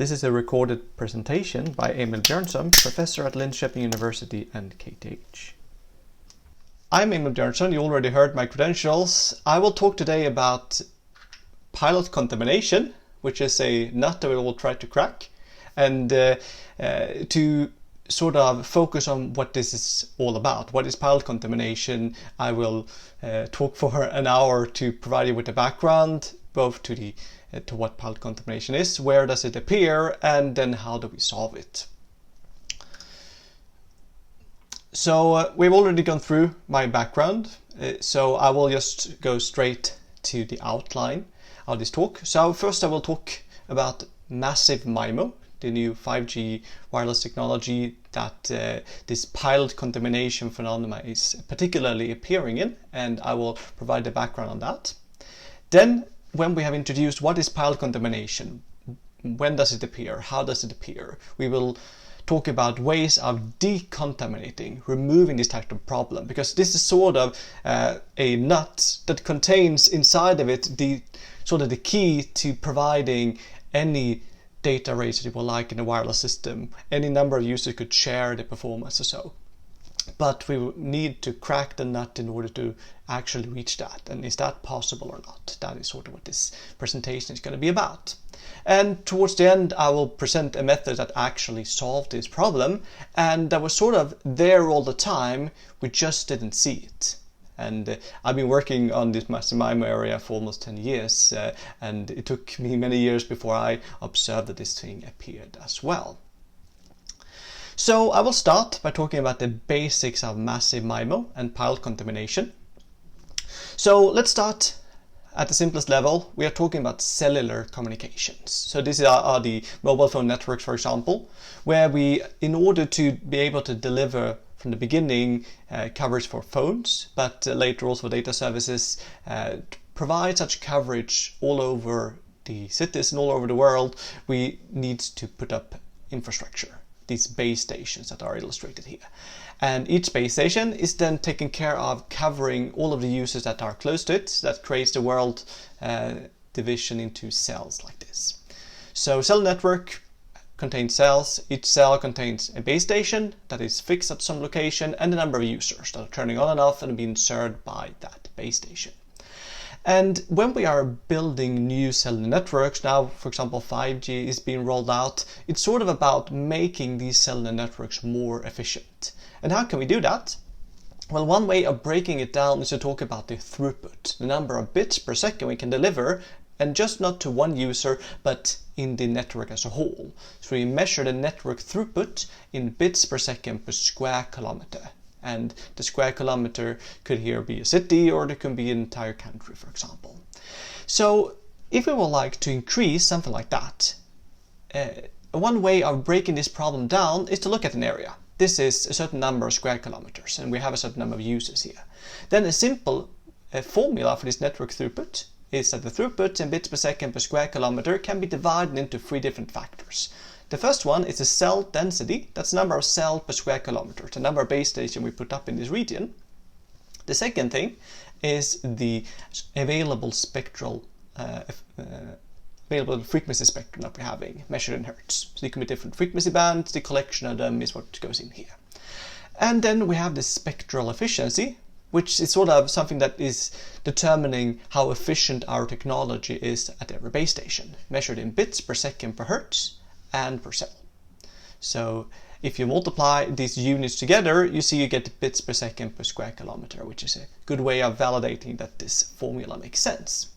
This is a recorded presentation by Emil Björnson, professor at Hacettepe University and KTH. I'm Emil Björnson, you already heard my credentials. I will talk today about pilot contamination, which is a nut that we will try to crack, and to sort of focus on what this is all about. What is pilot contamination? I will talk for an hour to provide you with a background, both to what pilot contamination is, where does it appear, and then how do we solve it. So we've already gone through my background, so I will just go straight to the outline of this talk. So first I will talk about Massive MIMO, the new 5G wireless technology that this pilot contamination phenomenon is particularly appearing in, and I will provide the background on that. Then, when we have introduced what is pilot contamination, when does it appear, how does it appear, we will talk about ways of decontaminating, removing this type of problem, because this is sort of a nut that contains inside of it the key to providing any data rates that you will like in a wireless system. Any number of users could share the performance or so. But we need to crack the nut in order to actually reach that. And is that possible or not? That is sort of what this presentation is going to be about. And towards the end, I will present a method that actually solved this problem, and that was sort of there all the time, we just didn't see it. And I've been working on this Massive MIMO area for almost 10 years, and it took me many years before I observed that this thing appeared as well. So I will start by talking about the basics of Massive MIMO and pilot contamination. So let's start at the simplest level. We are talking about cellular communications. So these are the mobile phone networks, for example, where we, in order to be able to deliver from the beginning coverage for phones, but later also for data services, provide such coverage all over the cities and all over the world, we need to put up infrastructure. These base stations that are illustrated here. And each base station is then taking care of covering all of the users that are close to it. That creates the world division into cells like this. So Cellular Network contains cells. Each cell contains a base station that is fixed at some location and the number of users that are turning on and off and being served by that base station. And when we are building new cellular networks, now for example 5G is being rolled out, it's sort of about making these cellular networks more efficient. And how can we do that? Well, one way of breaking it down is to talk about the throughput, the number of bits per second we can deliver, and just not to one user, but in the network as a whole. So we measure the network throughput in bits per second per square kilometer. And the square kilometer could here be a city, or it could be an entire country, for example. So if we would like to increase something like that, one way of breaking this problem down is to look at an area. This is a certain number of square kilometers, and we have a certain number of users here. Then a simple formula for this network throughput is that the throughput in bits per second per square kilometer can be divided into three different factors. The first one is the cell density. That's the number of cells per square kilometer, the number of base stations we put up in this region. The second thing is the available spectral available frequency spectrum that we're having, measured in hertz. So it can be different frequency bands. The collection of them is what goes in here. And then we have the spectral efficiency, which is sort of something that is determining how efficient our technology is at every base station, measured in bits per second per hertz and per cell. So if you multiply these units together, you see you get bits per second per square kilometer, which is a good way of validating that this formula makes sense.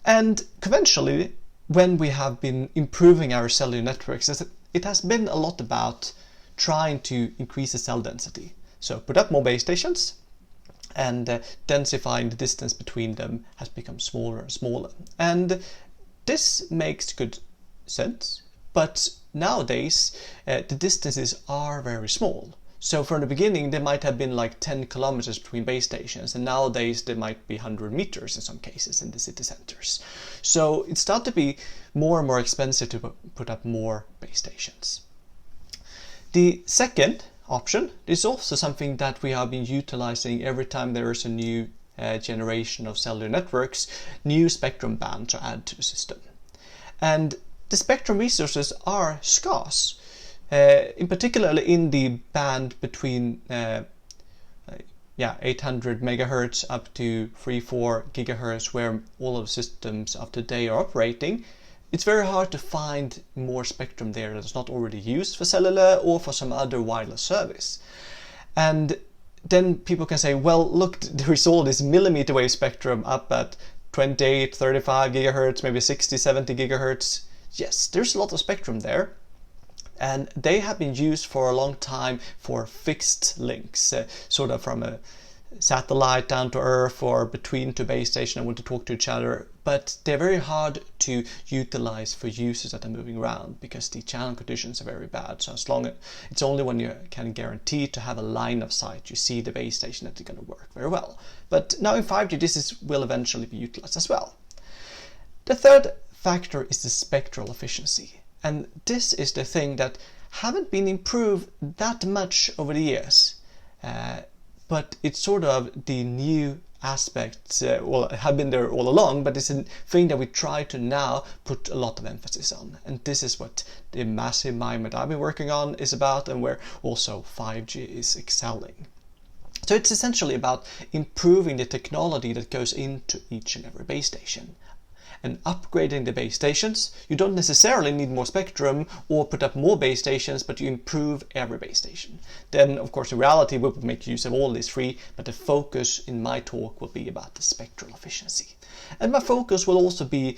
And conventionally, when we have been improving our cellular networks, it has been a lot about trying to increase the cell density. So put up more base stations, and densifying the distance between them has become smaller and smaller. And this makes good sense. But nowadays, the distances are very small. So from the beginning, there might have been like 10 kilometers between base stations, and nowadays there might be 100 meters in some cases in the city centers. So it started to be more and more expensive to put up more base stations. The second option is also something that we have been utilizing every time there is a new generation of cellular networks. New spectrum bands are added to the system. And the spectrum resources are scarce, in particular in the band between 800 megahertz up to 3-4 gigahertz, where all of the systems of today are operating. It's very hard to find more spectrum there that is not already used for cellular or for some other wireless service. And then people can say, well, look, there is all this millimeter wave spectrum up at 28, 35 gigahertz, maybe 60, 70 gigahertz. Yes, there's a lot of spectrum there. And they have been used for a long time for fixed links, sort of from a satellite down to Earth or between two base stations that want to talk to each other. But they're very hard to utilize for users that are moving around because the channel conditions are very bad. So as long as it's only when you can guarantee to have a line of sight, you see the base station, that they're going to work very well. But now in 5G, this will eventually be utilized as well. The third factor is the spectral efficiency. And this is the thing that haven't been improved that much over the years. But it's sort of the new aspect, have been there all along, but it's a thing that we try to now put a lot of emphasis on. And this is what the Massive MIMO that I've been working on is about, and where also 5G is excelling. So it's essentially about improving the technology that goes into each and every base station. And upgrading the base stations, you don't necessarily need more spectrum or put up more base stations, but you improve every base station. Then, of course, in reality, we will make use of all these three, but the focus in my talk will be about the spectral efficiency. And my focus will also be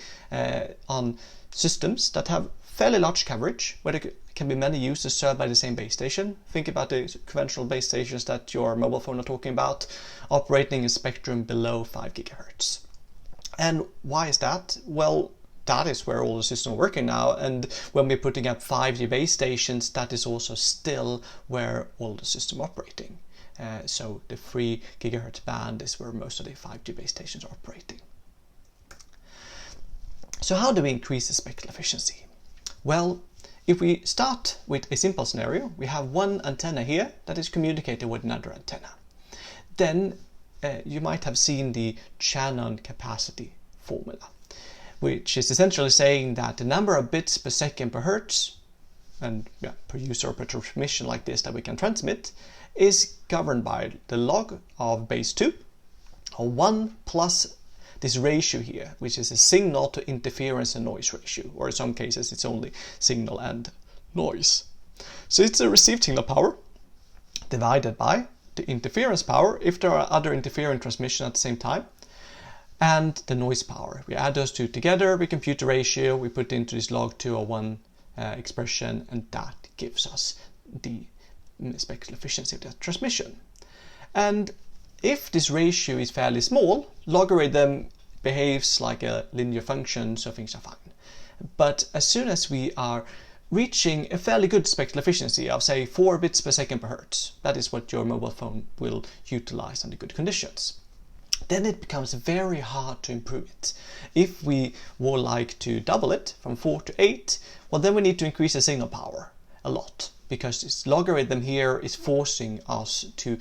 on systems that have fairly large coverage, where there can be many users served by the same base station. Think about the conventional base stations that your mobile phone are talking about, operating in spectrum below 5 gigahertz. And why is that? Well, that is where all the systems are working now, and when we're putting up 5G base stations, that is also still where all the systems are operating. So the 3 gigahertz band is where most of the 5G base stations are operating. So how do we increase the spectral efficiency? Well, if we start with a simple scenario, we have one antenna here that is communicating with another antenna. Then you might have seen the channel capacity formula, which is essentially saying that the number of bits per second per hertz, and per user or per transmission like this that we can transmit, is governed by the log of base 2, or 1 plus this ratio here, which is a signal to interference and noise ratio, or in some cases it's only signal and noise. So it's a received signal power divided by the interference power, if there are other interfering transmission at the same time, and the noise power. We add those two together, we compute the ratio, we put into this log 2 or 1 expression, and that gives us the spectral efficiency of that transmission. And if this ratio is fairly small, logarithm behaves like a linear function, so things are fine. But as soon as we are reaching a fairly good spectral efficiency of, say, 4 bits per second per hertz, that is what your mobile phone will utilize under good conditions, then it becomes very hard to improve it. If we would like to double it from 4 to 8, well, then we need to increase the signal power a lot, because this logarithm here is forcing us to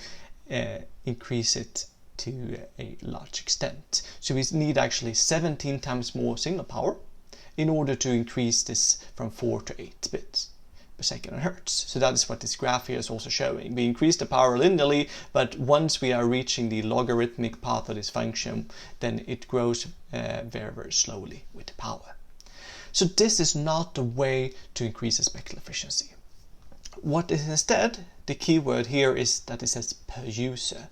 increase it to a large extent. So we need actually 17 times more signal power in order to increase this from 4 to 8 bits per second in hertz. So that is what this graph here is also showing. We increase the power linearly, but once we are reaching the logarithmic path of this function, then it grows very, very slowly with the power. So this is not the way to increase the spectral efficiency. What is instead, the key word here is that it says per user.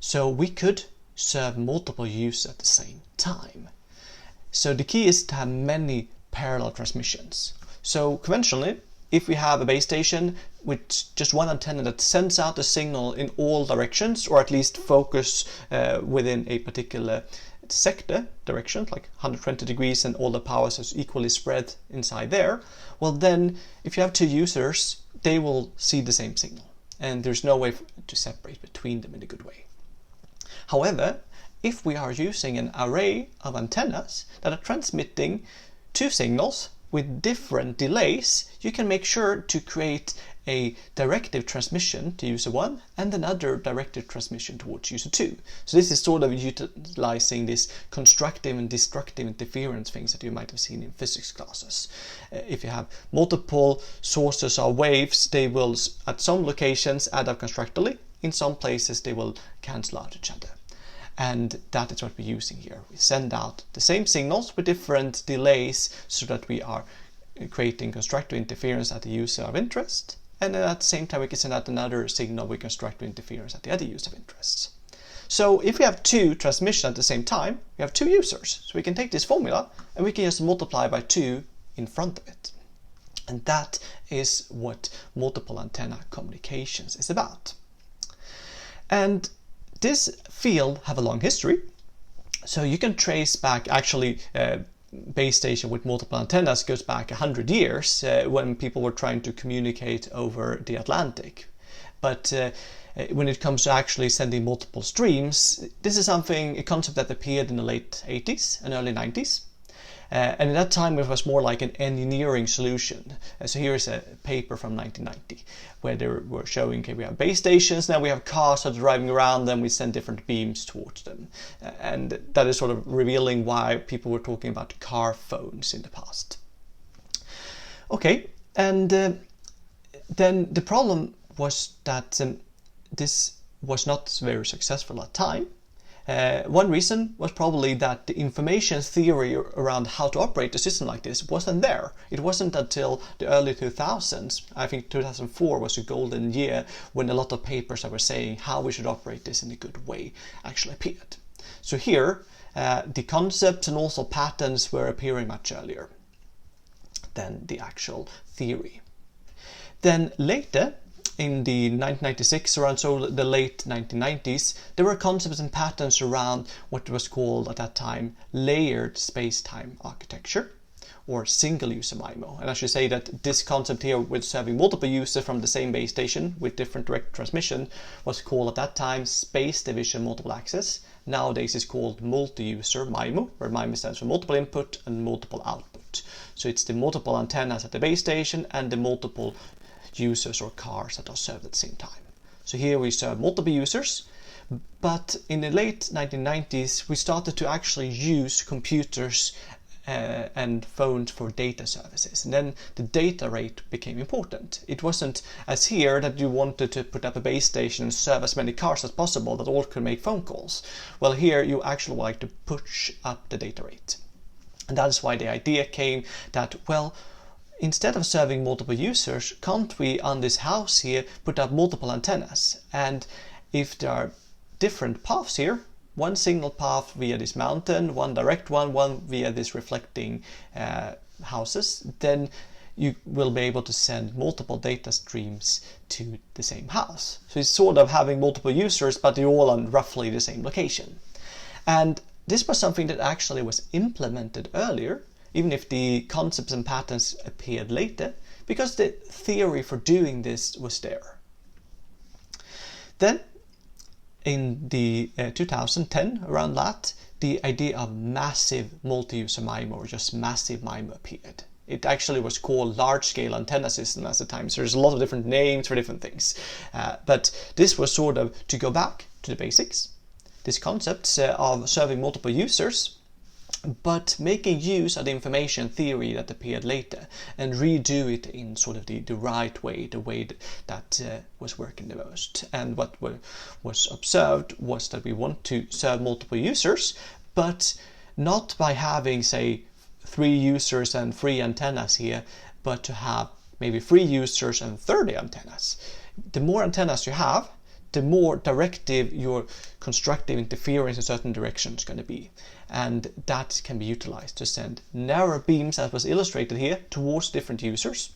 So we could serve multiple users at the same time. So the key is to have many parallel transmissions. So conventionally, if we have a base station with just one antenna that sends out a signal in all directions, or at least focus within a particular sector direction, like 120 degrees, and all the power is equally spread inside there, well then, if you have two users, they will see the same signal, and there's no way to separate between them in a good way. However, if we are using an array of antennas that are transmitting two signals with different delays, you can make sure to create a directive transmission to user 1 and another directive transmission towards user 2. So this is sort of utilizing this constructive and destructive interference things that you might have seen in physics classes. If you have multiple sources of waves, they will at some locations add up constructively. In some places they will cancel out each other. And that is what we're using here. We send out the same signals with different delays so that we are creating constructive interference at the user of interest, and then at the same time we can send out another signal with constructive interference at the other user of interest. So if we have two transmissions at the same time, we have two users. So we can take this formula and we can just multiply by 2 in front of it. And that is what multiple antenna communications is about. And this field have a long history. So you can trace back actually base station with multiple antennas goes back 100 years when people were trying to communicate over the Atlantic. But when it comes to actually sending multiple streams, this is a concept that appeared in the late 80s and early 90s. And at that time it was more like an engineering solution. So here is a paper from 1990 where they were showing, okay, we have base stations, now we have cars that are driving around them, we send different beams towards them. And that is sort of revealing why people were talking about car phones in the past. Okay, and then the problem was that this was not very successful at the time. One reason was probably that the information theory around how to operate a system like this wasn't there. It wasn't until the early 2000s, I think 2004 was a golden year, when a lot of papers that were saying how we should operate this in a good way actually appeared. So here, the concepts and also patterns were appearing much earlier than the actual theory. Then later, in the 1996, around so the late 1990s, there were concepts and patterns around what was called at that time layered space-time architecture, or single-user MIMO. And I should say that this concept here with serving multiple users from the same base station with different direct transmission was called at that time space division multiple access. Nowadays it's called multi-user MIMO, where MIMO stands for multiple input and multiple output. So it's the multiple antennas at the base station and the multiple users or cars that are served at the same time. So here we serve multiple users, but in the late 1990s we started to actually use computers and phones for data services, and then the data rate became important. It wasn't as here that you wanted to put up a base station and serve as many cars as possible that all could make phone calls. Well, here you actually like to push up the data rate, and that is why the idea came that, well, instead of serving multiple users, can't we on this house here put up multiple antennas? And if there are different paths here, one signal path via this mountain, one direct one via this reflecting houses, then you will be able to send multiple data streams to the same house. So it's sort of having multiple users, but they're all on roughly the same location. And this was something that actually was implemented earlier, even if the concepts and patterns appeared later, because the theory for doing this was there. Then, in the 2010, around that, the idea of massive multi-user MIMO, or just massive MIMO, appeared. It actually was called large-scale antenna system at the time, so there's a lot of different names for different things. But this was sort of to go back to the basics, this concept of serving multiple users, but making use of the information theory that appeared later and redo it in sort of the right way, the way that was working the most. And what was observed was that we want to serve multiple users, but not by having, say, 3 users and 3 antennas here, but to have maybe 3 users and 30 antennas. The more antennas you have, the more directive your constructive interference in certain directions is going to be. And that can be utilized to send narrow beams, as was illustrated here, towards different users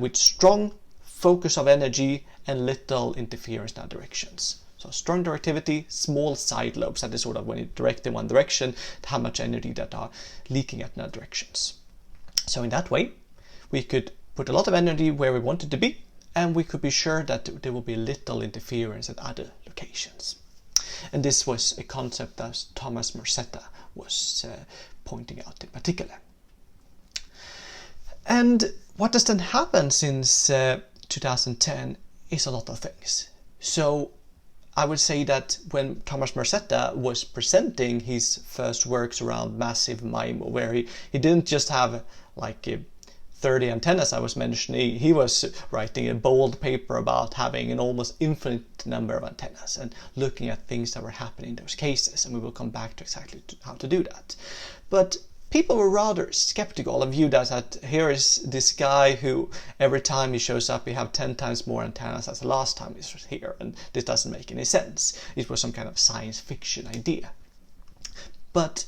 with strong focus of energy and little interference in other directions. So strong directivity, small side lobes, that is sort of when you direct in one direction, how much energy that are leaking at in other directions. So in that way, we could put a lot of energy where we want it to be, and we could be sure that there will be little interference at other locations. And this was a concept that Thomas Morcetta was pointing out in particular. And what does then happen since 2010 is a lot of things. So I would say that when Thomas Mercetta was presenting his first works around Massive MIMO, where he didn't just have like 30 antennas I was mentioning, he was writing a bold paper about having an almost infinite number of antennas and looking at things that were happening in those cases, and we will come back to exactly how to do that. But people were rather skeptical and viewed that here is this guy who every time he shows up he have 10 times more antennas as the last time he was here, and this doesn't make any sense. It was some kind of science fiction idea. But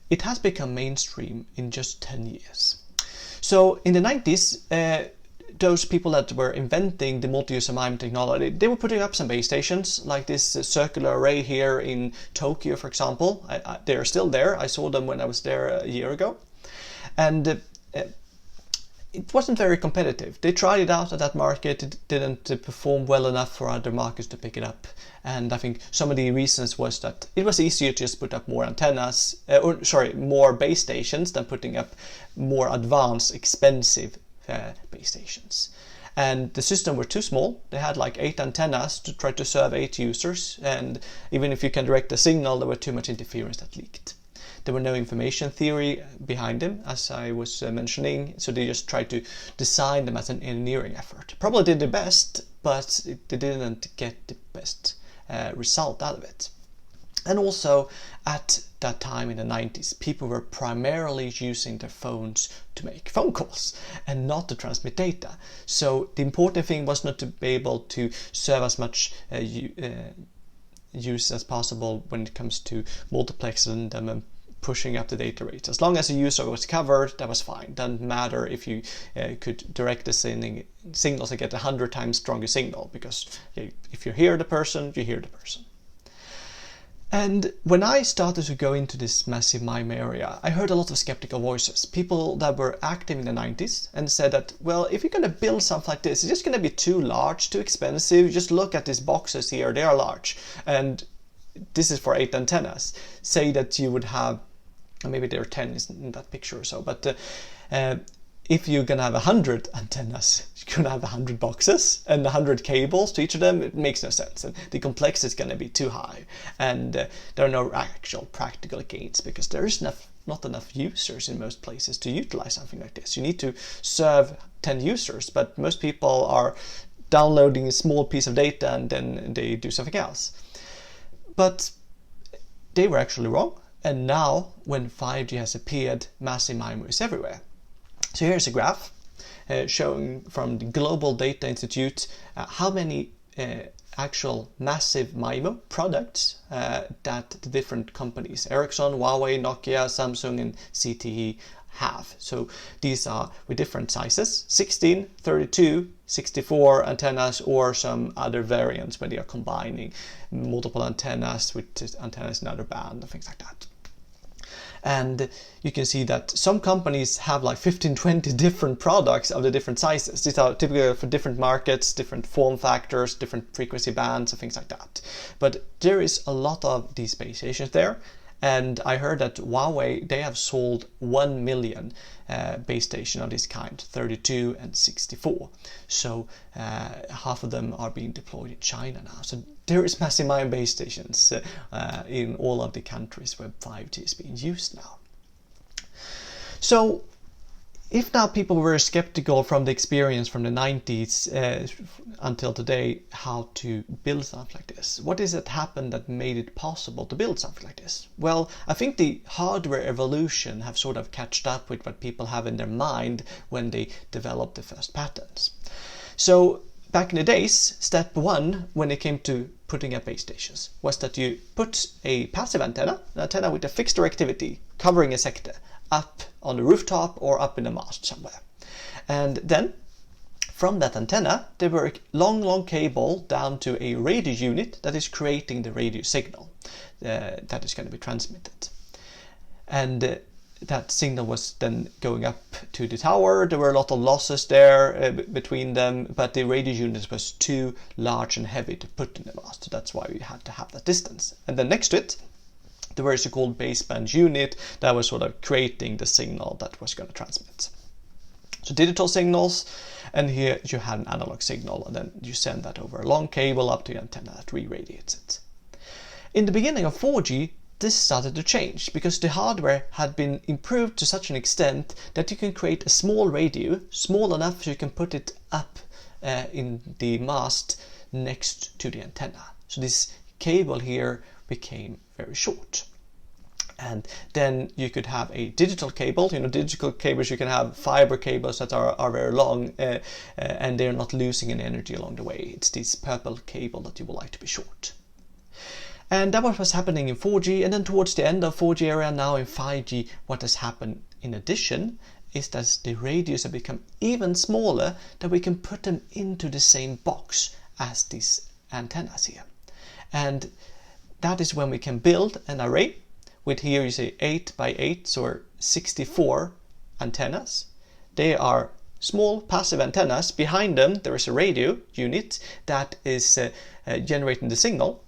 it has become mainstream in just 10 years. So in the 90s, those people that were inventing the multi-user MIMO technology, they were putting up some base stations, like this circular array here in Tokyo, for example. They're still there. I saw them when I was there a year ago. And it wasn't very competitive. They tried it out at that market. It didn't perform well enough for other markets to pick it up. And I think some of the reasons was that it was easier to just put up more antennas, more base stations than putting up more advanced, expensive base stations. And the system were too small. They had like 8 antennas to try to serve 8 users. And even if you can direct the signal, there were too much interference that leaked. There were no information theory behind them, as I was mentioning, so they just tried to design them as an engineering effort. Probably did the best, but they didn't get the best result out of it. And also, at that time in the 90s, people were primarily using their phones to make phone calls and not to transmit data. So the important thing was not to be able to serve as much use as possible when it comes to multiplexing them and pushing up the data rates. As long as the user was covered, that was fine. Doesn't matter if you could direct the signals to get 100 times stronger signal, because if you hear the person, you hear the person. And when I started to go into this Massive MIMO area, I heard a lot of skeptical voices. People that were active in the 90s and said that, well, if you're going to build something like this, it's just going to be too large, too expensive. Just look at these boxes here, they are large. And this is for 8 antennas. Say that you would have, maybe there are 10 in that picture or so, but if you're going to have 100 antennas, you're going to have 100 boxes and 100 cables to each of them. It makes no sense, and the complexity is going to be too high, and there are no actual practical gains because there is not enough users in most places to utilize something like this. You need to serve 10 users, but most people are downloading a small piece of data and then they do something else. But they were actually wrong, and now when 5G has appeared, Massive MIMO is everywhere. So here's a graph showing from the Global Data Institute how many actual Massive MIMO products that the different companies, Ericsson, Huawei, Nokia, Samsung and CTE have. So these are with different sizes, 16, 32, 64 antennas, or some other variants where they are combining multiple antennas with antennas in another band and things like that. And you can see that some companies have like 15-20 different products of the different sizes. These are typically for different markets, different form factors, different frequency bands and things like that. But there is a lot of these base stations there. And I heard that Huawei, they have sold 1 million base stations of this kind, 32 and 64. So half of them are being deployed in China now. So there is Massive MIMO base stations in all of the countries where 5G is being used now. So if now people were skeptical from the experience from the 90s until today how to build something like this, what is it happened that made it possible to build something like this? Well, I think the hardware evolution have sort of catched up with what people have in their mind when they developed the first patents. So back in the days, step 1 when it came to putting up base stations was that you put a passive antenna, an antenna with a fixed directivity covering a sector, up on the rooftop or up in a mast somewhere. And then from that antenna there were a long cable down to a radio unit that is creating the radio signal that is going to be transmitted. And that signal was then going up to the tower. There were a lot of losses there between them, but the radio unit was too large and heavy to put in the mast. So that's why we had to have that distance. And then next to it there was a so-called baseband unit that was sort of creating the signal that was going to transmit. So digital signals, and here you have an analog signal, and then you send that over a long cable up to the antenna that re-radiates it. In the beginning of 4G, this started to change because the hardware had been improved to such an extent that you can create a small radio, small enough so you can put it up in the mast next to the antenna. So this cable here became very short. And then you could have a digital cable. Digital cables, you can have fiber cables that are very long and they're not losing any energy along the way. It's this purple cable that you would like to be short. And that was happening in 4G, and then towards the end of 4G era, now in 5G, what has happened in addition is that the radios have become even smaller, that we can put them into the same box as these antennas here. And that is when we can build an array with, here you see 8 by 8 or 64 antennas. They are small passive antennas. Behind them there is a radio unit that is generating the signal.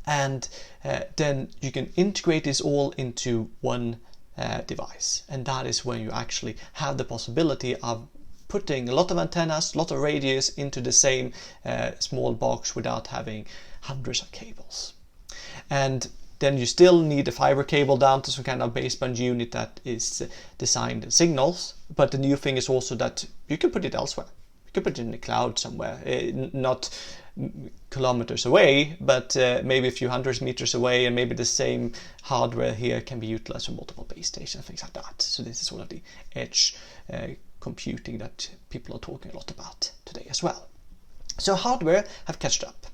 And then you can integrate this all into one device, and that is when you actually have the possibility of putting a lot of antennas, a lot of radios into the same small box without having hundreds of cables. And then you still need a fiber cable down to some kind of baseband unit that is designed signals, but the new thing is also that you can put it elsewhere. You can put it in the cloud somewhere, not kilometers away, but maybe a few hundred meters away, and maybe the same hardware here can be utilized for multiple base stations, things like that. So this is sort of the edge computing that people are talking a lot about today as well. So hardware have catched up,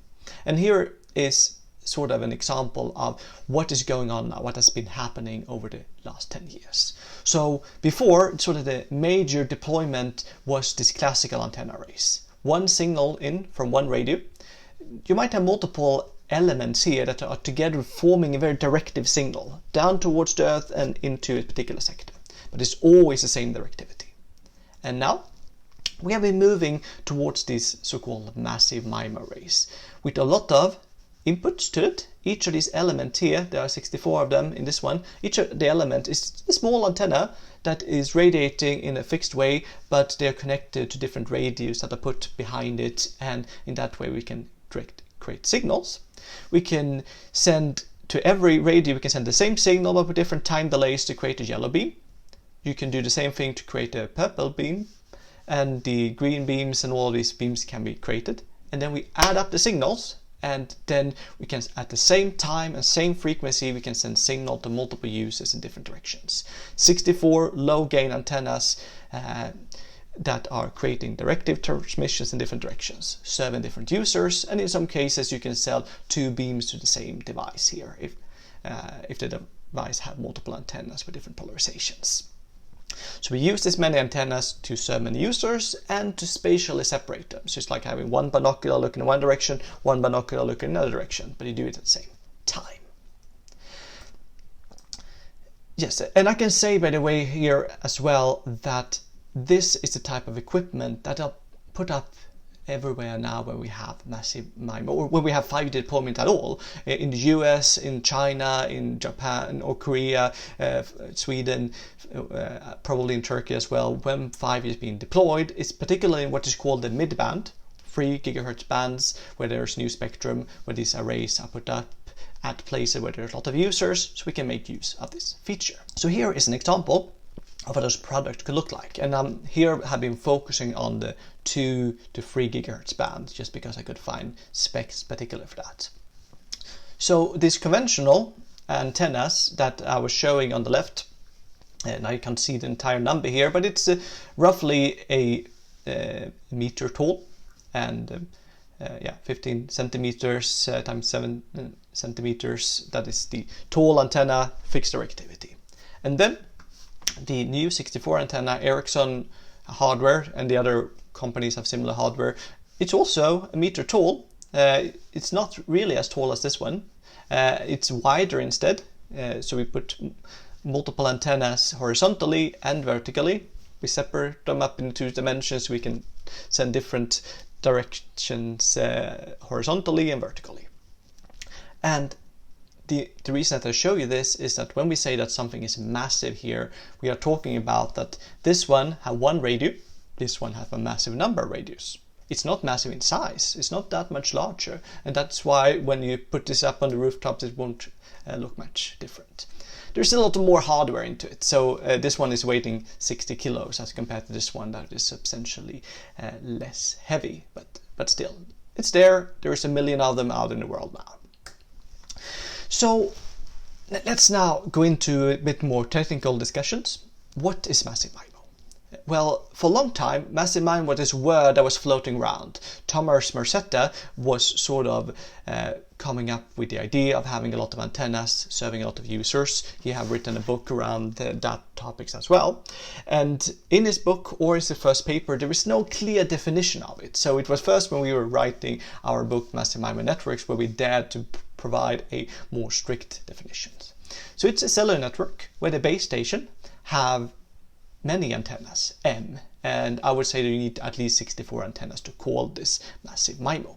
and here is sort of an example of what is going on now, what has been happening over the last 10 years. So before, sort of the major deployment was this classical antenna arrays. One signal in from one radio. You might have multiple elements here that are together forming a very directive signal down towards the Earth and into a particular sector. But it's always the same directivity. And now we have been moving towards these so-called massive MIMO arrays with a lot of inputs to it. Each of these elements here, there are 64 of them in this one, each of the element is a small antenna that is radiating in a fixed way, but they are connected to different radios that are put behind it, and in that way we can create signals. We can send to every radio, we can send the same signal but with different time delays to create a yellow beam. You can do the same thing to create a purple beam, and the green beams and all these beams can be created. And then we add up the signals, and then we can, at the same time and same frequency, we can send signal to multiple users in different directions. 64 low gain antennas that are creating directive transmissions in different directions, serving different users, and in some cases you can sell 2 beams to the same device here if the device have multiple antennas with different polarizations. So we use this many antennas to serve many users and to spatially separate them. So it's like having one binocular looking in one direction, one binocular looking in another direction, but you do it at the same time. Yes, and I can say by the way here as well that this is the type of equipment that are put up everywhere now when we have massive MIMO, or when we have 5G deployment at all, in the US, in China, in Japan or Korea, Sweden, probably in Turkey as well. When 5G is being deployed, it's particularly in what is called the mid-band, 3 GHz bands, where there's new spectrum, where these arrays are put up at places where there's a lot of users, so we can make use of this feature. So here is an example of what those products could look like, and here have been focusing on the 2 to 3 GHz band just because I could find specs particular for that. So these conventional antennas that I was showing on the left, now you can't see the entire number here, but it's roughly a meter tall, and 15 centimeters times 7 centimeters, that is the tall antenna, fixed directivity. And then the new 64 antenna, Ericsson hardware, and the other companies have similar hardware. It's also a meter tall. It's not really as tall as this one. It's wider instead. So we put multiple antennas horizontally and vertically. We separate them up in 2 dimensions. We can send different directions horizontally and vertically. And the reason that I show you this is that when we say that something is massive here, we are talking about that this one have one radio, this one have a massive number of radios. It's not massive in size, it's not that much larger, and that's why when you put this up on the rooftops it won't look much different. There's a lot more hardware into it, so this one is weighing 60 kilos as compared to this one that is substantially less heavy, but still, it's there. There's a million of them out in the world now. So let's now go into a bit more technical discussions. What is Massive MIMO? Well, for a long time, Massive MIMO was this word that was floating around. Thomas Mercetta was sort of coming up with the idea of having a lot of antennas serving a lot of users. He have written a book around that topics as well. And in his book, or in the first paper, there is no clear definition of it. So it was first when we were writing our book, Massive MIMO Networks, where we dared to provide a more strict definition. So it's a cellular network where the base station have many antennas, M, and I would say that you need at least 64 antennas to call this Massive MIMO.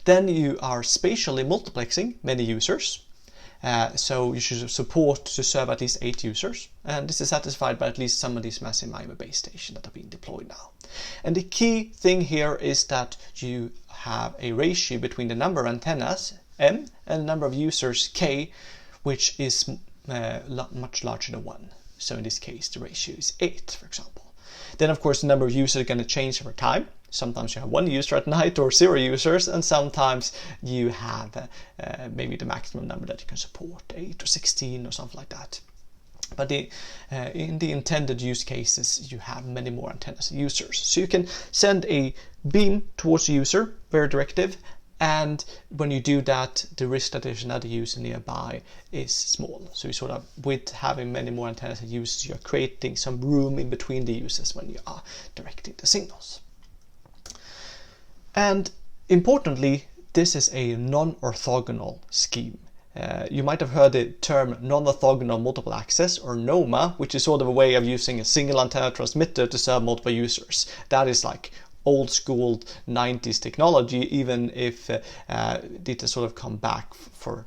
Then you are spatially multiplexing many users, so you should support to serve at least 8 users, and this is satisfied by at least some of these Massive MIMO base stations that are being deployed now. And the key thing here is that you have a ratio between the number of antennas, M, and the number of users, K, which is much larger than 1. So in this case, the ratio is 8, for example. Then, of course, the number of users are going to change over time. Sometimes you have 1 user at night or 0 users, and sometimes you have maybe the maximum number that you can support, 8 or 16 or something like that. But in the intended use cases, you have many more antennas and users. So you can send a beam towards the user, very directive, and when you do that, the risk that there's another user nearby is small. So you sort of, with having many more antennas and users, you're creating some room in between the users when you are directing the signals. And importantly, this is a non-orthogonal scheme. You might have heard the term non-orthogonal multiple access, or NOMA, which is sort of a way of using a single antenna transmitter to serve multiple users. That is like old school 90s technology, even if it has sort of come back for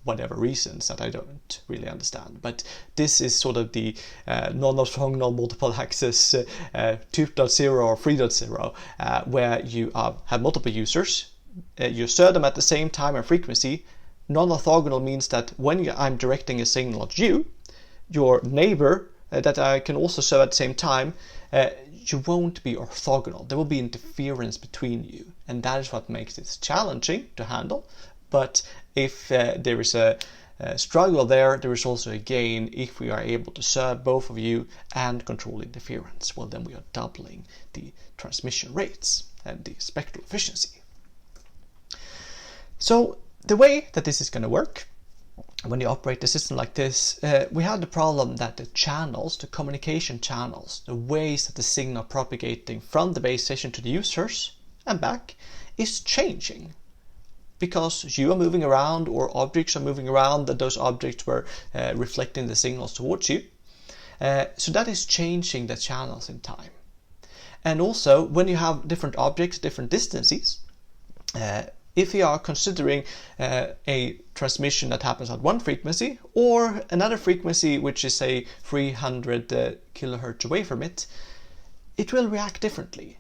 whatever reasons that I don't really understand. But this is sort of the non-orthogonal multiple access 2.0 or 3.0, where you have multiple users, you serve them at the same time and frequency. Non-orthogonal means that when I'm directing a signal at you, your neighbor that I can also serve at the same time, you won't be orthogonal. There will be interference between you, and that is what makes it challenging to handle. But if there is a struggle there is also a gain if we are able to serve both of you and control interference. Well, then we are doubling the transmission rates and the spectral efficiency. So the way that this is going to work, when you operate the system like this, we have the problem that the channels, the communication channels, the ways that the signal propagating from the base station to the users and back is changing. Because you are moving around, or objects are moving around, that those objects were reflecting the signals towards you. So that is changing the channels in time. And also, when you have different objects, different distances, if you are considering a transmission that happens at one frequency or another frequency which is say 300 kilohertz away from it, it will react differently,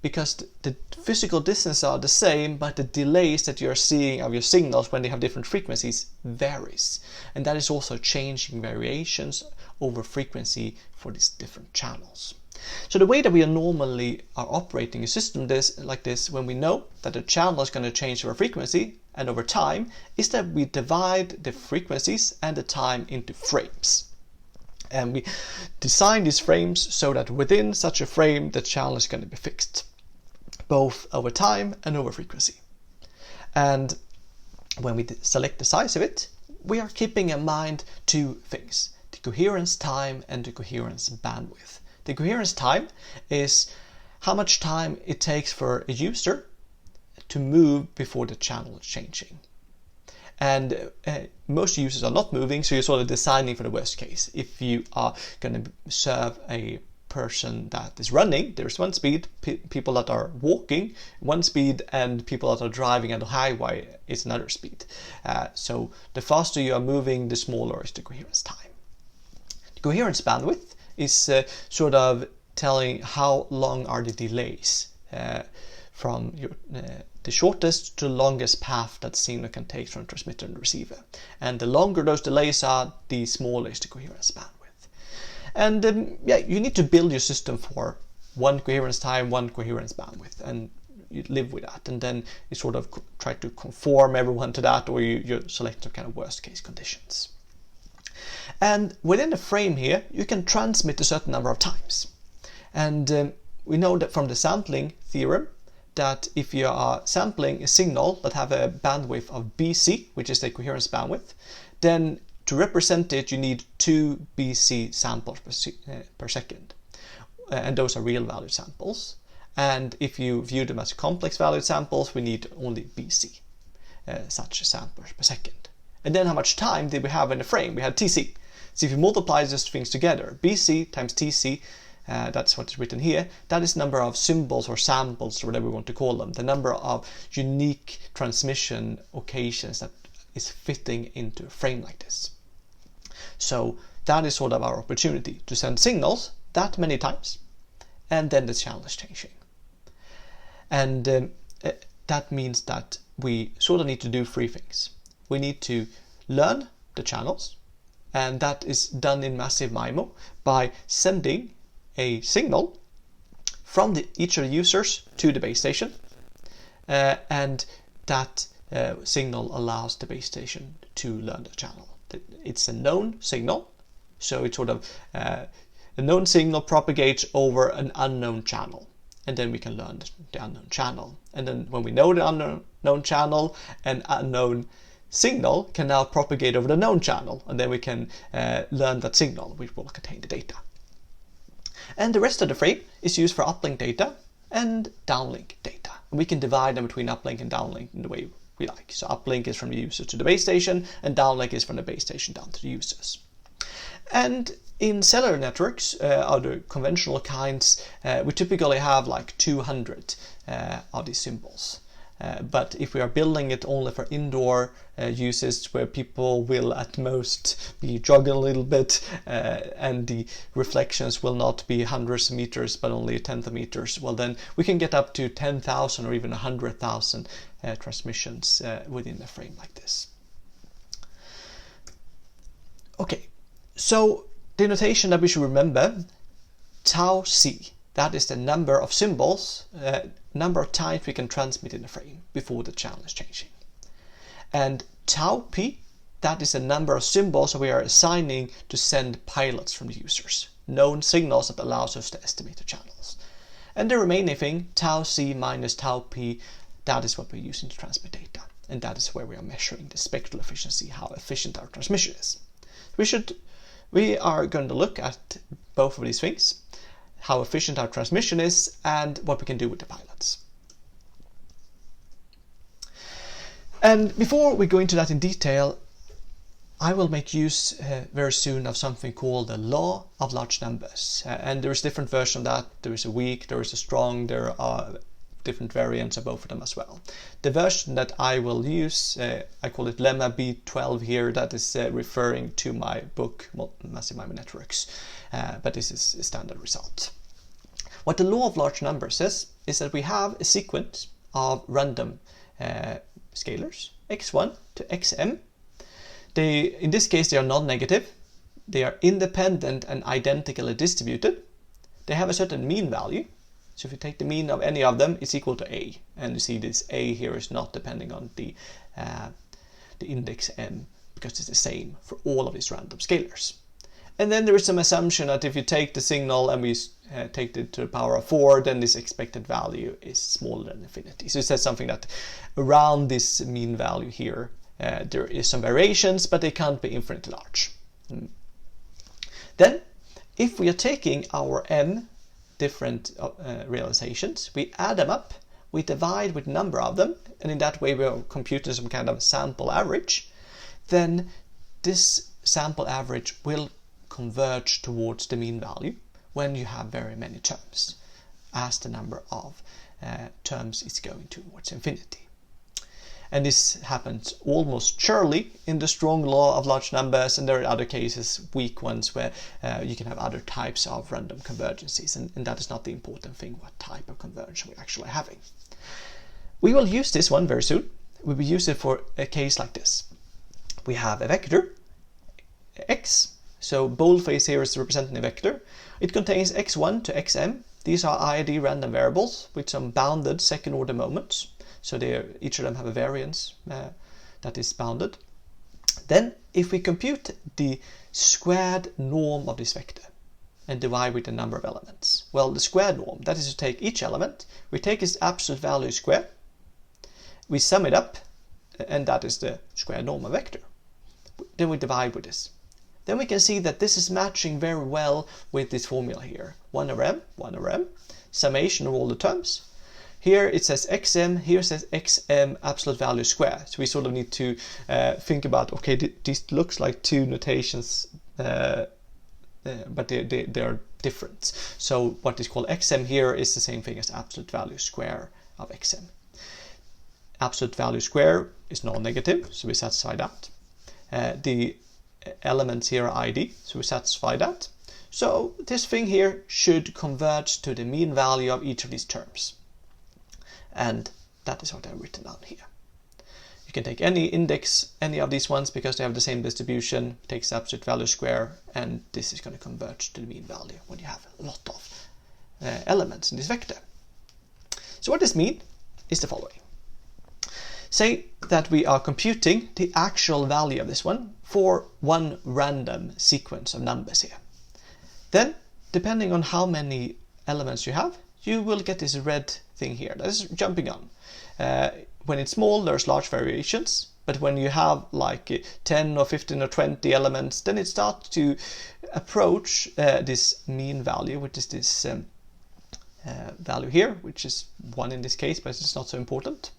because the physical distances are the same, but the delays that you're seeing of your signals when they have different frequencies varies. And that is also changing variations over frequency for these different channels. So the way that we normally are operating a system like this, when we know that the channel is going to change over frequency and over time, is that we divide the frequencies and the time into frames. And we design these frames so that within such a frame, the channel is going to be fixed, both over time and over frequency. And when we select the size of it, we are keeping in mind 2 things: the coherence time and the coherence bandwidth. The coherence time is how much time it takes for a user to move before the channel is changing. And most users are not moving, so you're sort of designing for the worst case. If you are going to serve a person that is running, there's one speed, people that are walking, one speed, and people that are driving on the highway is another speed. So the faster you are moving, the smaller is the coherence time. The coherence bandwidth is sort of telling how long are the delays from the shortest to longest path that signal can take from transmitter and receiver. And the longer those delays are, the smaller is the coherence bandwidth. And you need to build your system for one coherence time, one coherence bandwidth, and you live with that. And then you sort of try to conform everyone to that, or you select some kind of worst case conditions. And within the frame here, you can transmit a certain number of times. And we know that from the sampling theorem that if you are sampling a signal that have a bandwidth of BC, which is the coherence bandwidth, then to represent it, you need 2 BC samples per second. And those are real valued samples. And if you view them as complex valued samples, we need only BC, such samples per second. And then how much time did we have in the frame? We had TC. So if you multiply those things together, BC times TC, that's what is written here, that is number of symbols or samples, or whatever we want to call them, the number of unique transmission occasions that is fitting into a frame like this. So that is sort of our opportunity to send signals that many times, and then the channel is changing. And that means that we sort of need to do 3 things. We need to learn the channels, and that is done in Massive MIMO by sending a signal from each of the users to the base station, and that signal allows the base station to learn the channel. It's a known signal, so it's sort of a known signal propagates over an unknown channel, and then we can learn the unknown channel. And then when we know the unknown channel, an unknown signal can now propagate over the known channel, and then we can learn that signal, which will contain the data. And the rest of the frame is used for uplink data and downlink data. And we can divide them between uplink and downlink in the way we like. So uplink is from the user to the base station, and downlink is from the base station down to the users. And in cellular networks, other conventional kinds, we typically have like 200 of these symbols. But if we are building it only for indoor uses where people will at most be jogging a little bit and the reflections will not be hundreds of meters but only a tenth of meters, well then we can get up to 10,000 or even 100,000 transmissions within a frame like this. Okay, so the notation that we should remember, tau c, that is the number of symbols, number of times we can transmit in a frame before the channel is changing. And tau p, that is the number of symbols we are assigning to send pilots from the users, known signals that allows us to estimate the channels. And the remaining thing, tau c minus tau p, that is what we're using to transmit data. And that is where we are measuring the spectral efficiency, how efficient our transmission is. We are going to look at both of these things, how efficient our transmission is, and what we can do with the pilots. And before we go into that in detail, I will make use very soon of something called the law of large numbers. And there is different versions of that. There is a weak, there is a strong, there are different variants of both of them as well. The version that I will use, I call it Lemma B12 here, that is referring to my book, Massive MIMO Networks, but this is a standard result. What the law of large numbers says is that we have a sequence of random scalars, x1 to xm. In this case, they are non-negative, they are independent and identically distributed, they have a certain mean value. So if you take the mean of any of them, it's equal to a. And you see this a here is not depending on the index m, because it's the same for all of these random scalars. And then there is some assumption that if you take the signal and we take it to the power of 4, then this expected value is smaller than infinity. So it says something that around this mean value here, there is some variations, but they can't be infinitely large. Then, if we are taking our m different realizations, we add them up, we divide with number of them, and in that way we are computing some kind of sample average, then this sample average will converge towards the mean value, when you have very many terms, as the number of terms is going towards infinity. And this happens almost surely in the strong law of large numbers, and there are other cases, weak ones, where you can have other types of random convergences, and that is not the important thing, what type of convergence we're actually having. We will use this one very soon. We will use it for a case like this. We have a vector, x, so boldface here is representing a vector. It contains x1 to xm. These are ID random variables with some bounded second order moments. So each of them have a variance that is bounded. Then if we compute the squared norm of this vector and divide with the number of elements, well, the squared norm, that is to take each element, we take its absolute value square, we sum it up, and that is the squared norm of vector. Then we divide with this. Then we can see that this is matching very well with this formula here. 1 over m, summation of all the terms. Here it says xm, here it says xm absolute value square. So we sort of need to think about, okay, this looks like two notations, but they are different. So what is called xm here is the same thing as absolute value square of xm. Absolute value square is non-negative, so we satisfy that. The elements here are ID, so we satisfy that. So this thing here should converge to the mean value of each of these terms. And that is what I've written down here. You can take any index, any of these ones, because they have the same distribution, takes absolute value square, and this is going to converge to the mean value when you have a lot of elements in this vector. So what this means is the following. Say that we are computing the actual value of this one for one random sequence of numbers here. Then, depending on how many elements you have, you will get this red thing here that is jumping on. When it's small, there's large variations, but when you have like 10 or 15 or 20 elements, then it starts to approach this mean value, which is this value here, which is 1 in this case, but it's not so important.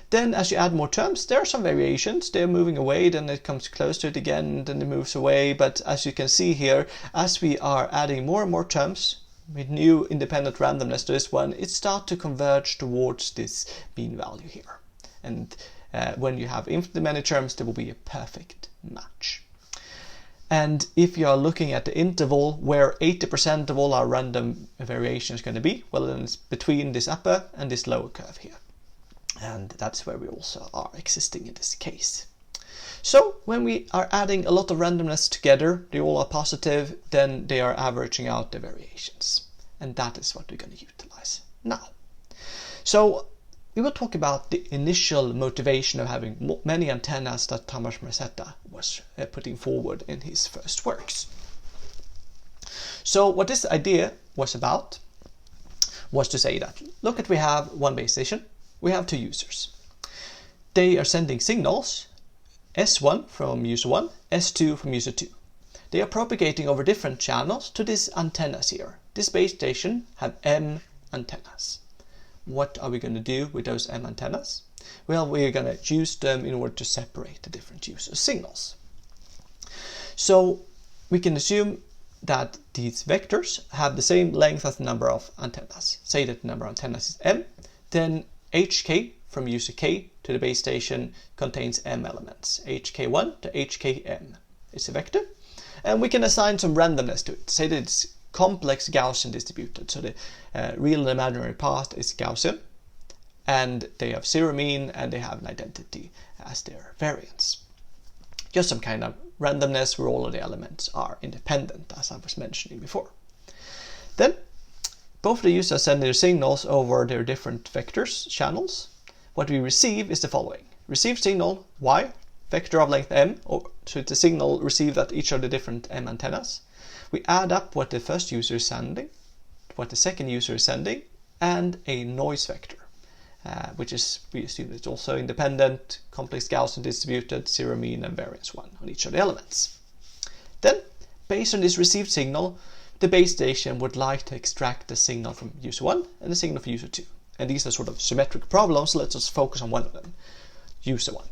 Then as you add more terms, there are some variations. They're moving away, then it comes close to it again, then it moves away. But as you can see here, as we are adding more and more terms, with new independent randomness to this one, it starts to converge towards this mean value here. And when you have infinitely many terms, there will be a perfect match. And if you are looking at the interval where 80% of all our random variation is going to be, well, then it's between this upper and this lower curve here. And that's where we also are existing in this case. So when we are adding a lot of randomness together, they all are positive, then they are averaging out the variations. And that is what we're going to utilize now. So we will talk about the initial motivation of having many antennas that Thomas Hacettepe was putting forward in his first works. So what this idea was about was to say that, look at, we have one base station, we have two users. They are sending signals, S1 from user 1, S2 from user 2. They are propagating over different channels to these antennas here. This base station have M antennas. What are we going to do with those M antennas? Well, we're going to use them in order to separate the different user signals. So we can assume that these vectors have the same length as the number of antennas. Say that the number of antennas is M, then HK from user K to the base station contains M elements. HK1 to HKM is a vector. And we can assign some randomness to it. Say that it's complex Gaussian distributed. So the real and imaginary part is Gaussian. And they have zero mean and they have an identity as their variance. Just some kind of randomness where all of the elements are independent, as I was mentioning before. Then both the users send their signals over their different vectors, channels. What we receive is the following. Receive signal Y, vector of length M, so it's a signal received at each of the different M antennas. We add up what the first user is sending, what the second user is sending, and a noise vector, which is, we assume it's also independent, complex Gaussian distributed, zero mean and variance 1 on each of the elements. Then, based on this received signal, the base station would like to extract the signal from user 1 and the signal from user 2. And these are sort of symmetric problems, so let's just focus on one of them, user 1.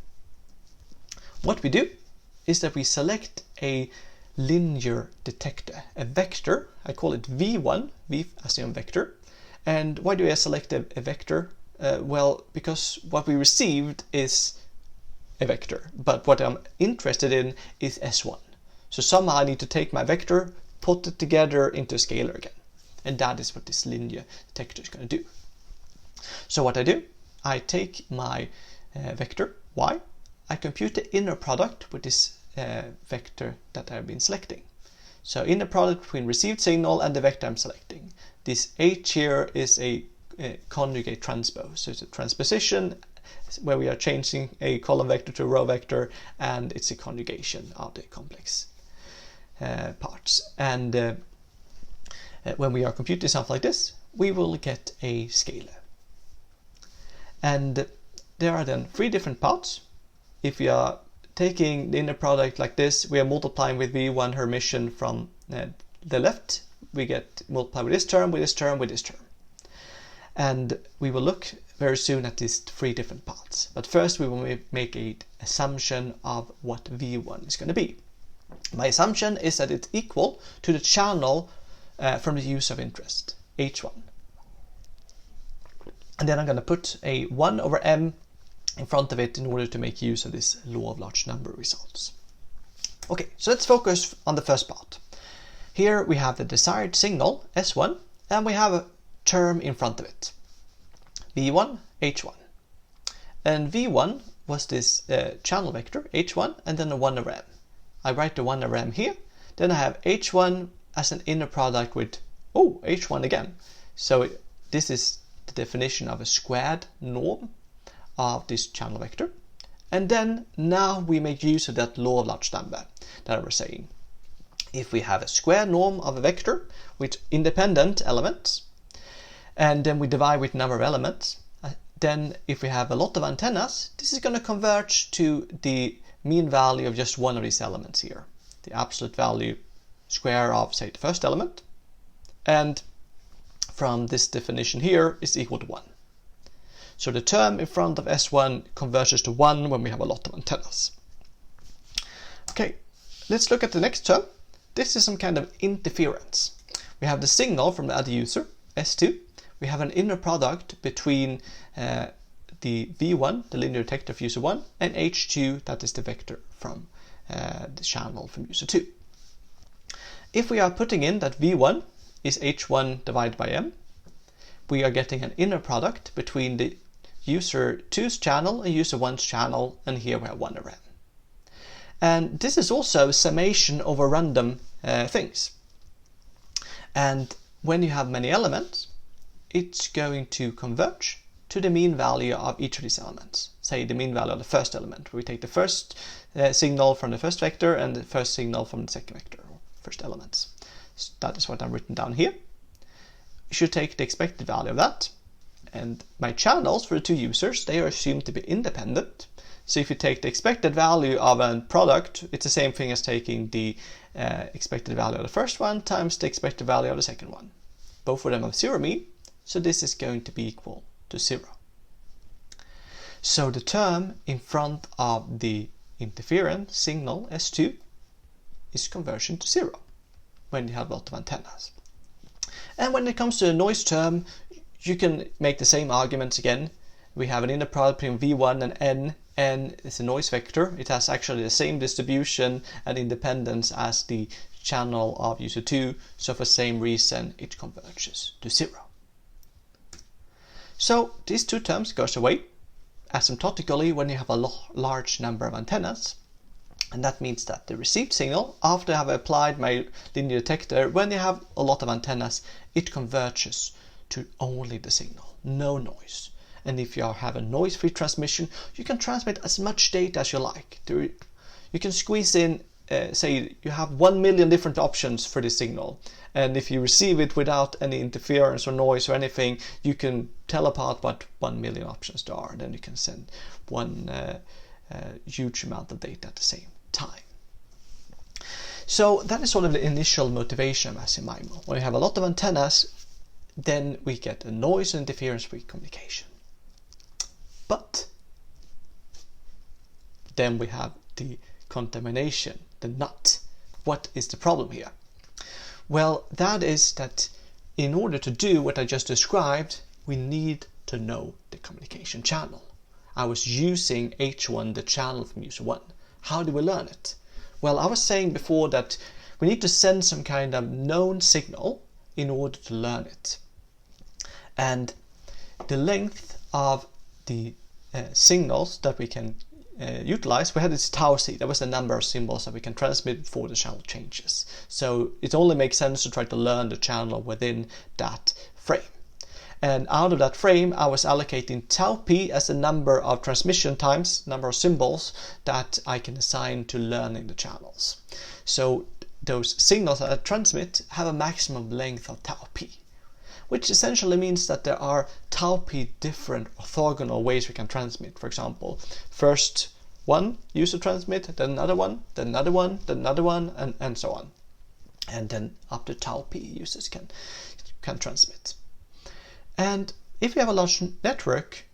What we do is that we select a linear detector, a vector. I call it V1, V as in vector. And why do I select a vector? Well, because what we received is a vector, but what I'm interested in is S1. So somehow I need to take my vector, put it together into a scalar again. And that is what this linear detector is going to do. So what I do, I take my vector y, I compute the inner product with this vector that I've been selecting. So inner product between received signal and the vector I'm selecting. This H here is a conjugate transpose. So it's a transposition where we are changing a column vector to a row vector, and it's a conjugation of the complex parts. And when we are computing something like this, we will get a scalar. And there are then three different parts. If we are taking the inner product like this, we are multiplying with V1 Hermitian from the left. We get multiply with this term, with this term, with this term. And we will look very soon at these three different parts. But first we will make an assumption of what V1 is going to be. My assumption is that it's equal to the channel from the use of interest, H1. And then I'm going to put a 1 over m in front of it in order to make use of this law of large number results. Okay, so let's focus on the first part. Here we have the desired signal, S1, and we have a term in front of it, V1, H1. And V1 was this channel vector, H1, and then a 1 over m. I write the 1 over m here, then I have H1 as an inner product with, H1 again. So this is the definition of a squared norm of this channel vector. And then now we make use of that law of large number that I was saying. If we have a square norm of a vector with independent elements, and then we divide with number of elements, then if we have a lot of antennas, this is going to converge to the mean value of just one of these elements here, the absolute value square of, say, the first element, and from this definition here is equal to 1. So the term in front of S1 converges to 1 when we have a lot of antennas. Okay, let's look at the next term. This is some kind of interference. We have the signal from the other user, S2. We have an inner product between the V1, the linear detector of user 1, and H2, that is the vector from the channel from user 2. If we are putting in that V1 is H1 divided by m, we are getting an inner product between the user 2's channel and user 1's channel, and here we have 1 over m. And this is also a summation over random things. And when you have many elements, it's going to converge to the mean value of each of these elements. Say the mean value of the first element. We take the first signal from the first vector and the first signal from the second vector, or first elements. So that is what I've written down here. You should take the expected value of that. And my channels for the two users, they are assumed to be independent. So if you take the expected value of a product, it's the same thing as taking the expected value of the first one times the expected value of the second one. Both of them have 0 mean, so this is going to be equal to 0. So the term in front of the interference signal S2 is conversion to 0 when you have a lot of antennas. And when it comes to the noise term, you can make the same arguments again. We have an inner product between V1 and N. N is a noise vector. It has actually the same distribution and independence as the channel of user 2, so for the same reason it converges to 0. So these two terms goes away asymptotically when you have a large number of antennas, and that means that the received signal, after I have applied my linear detector, when you have a lot of antennas, it converges to only the signal, no noise. And if you have a noise-free transmission, you can transmit as much data as you like. You can squeeze in, say, you have 1 million different options for this signal. And if you receive it without any interference or noise or anything, you can tell apart what 1 million options there are. Then you can send one huge amount of data at the same time. So that is sort of the initial motivation of Massive MIMO. When you have a lot of antennas, then we get a noise and interference-free communication. But then we have the contamination, the nut. What is the problem here? Well, that is that in order to do what I just described, we need to know the communication channel. I was using H1, the channel from user 1. How do we learn it? Well, I was saying before that we need to send some kind of known signal in order to learn it. And the length of the signals that we can utilize, we had this tau c, that was the number of symbols that we can transmit before the channel changes. So it only makes sense to try to learn the channel within that frame. And out of that frame, I was allocating tau p as the number of transmission times, number of symbols that I can assign to learning the channels. So those signals that I transmit have a maximum length of tau p, which essentially means that there are tau p different orthogonal ways we can transmit. For example, first one user transmit, then another one, then another one, then another one, and so on. And then up to tau p users can transmit. And if you have a large network,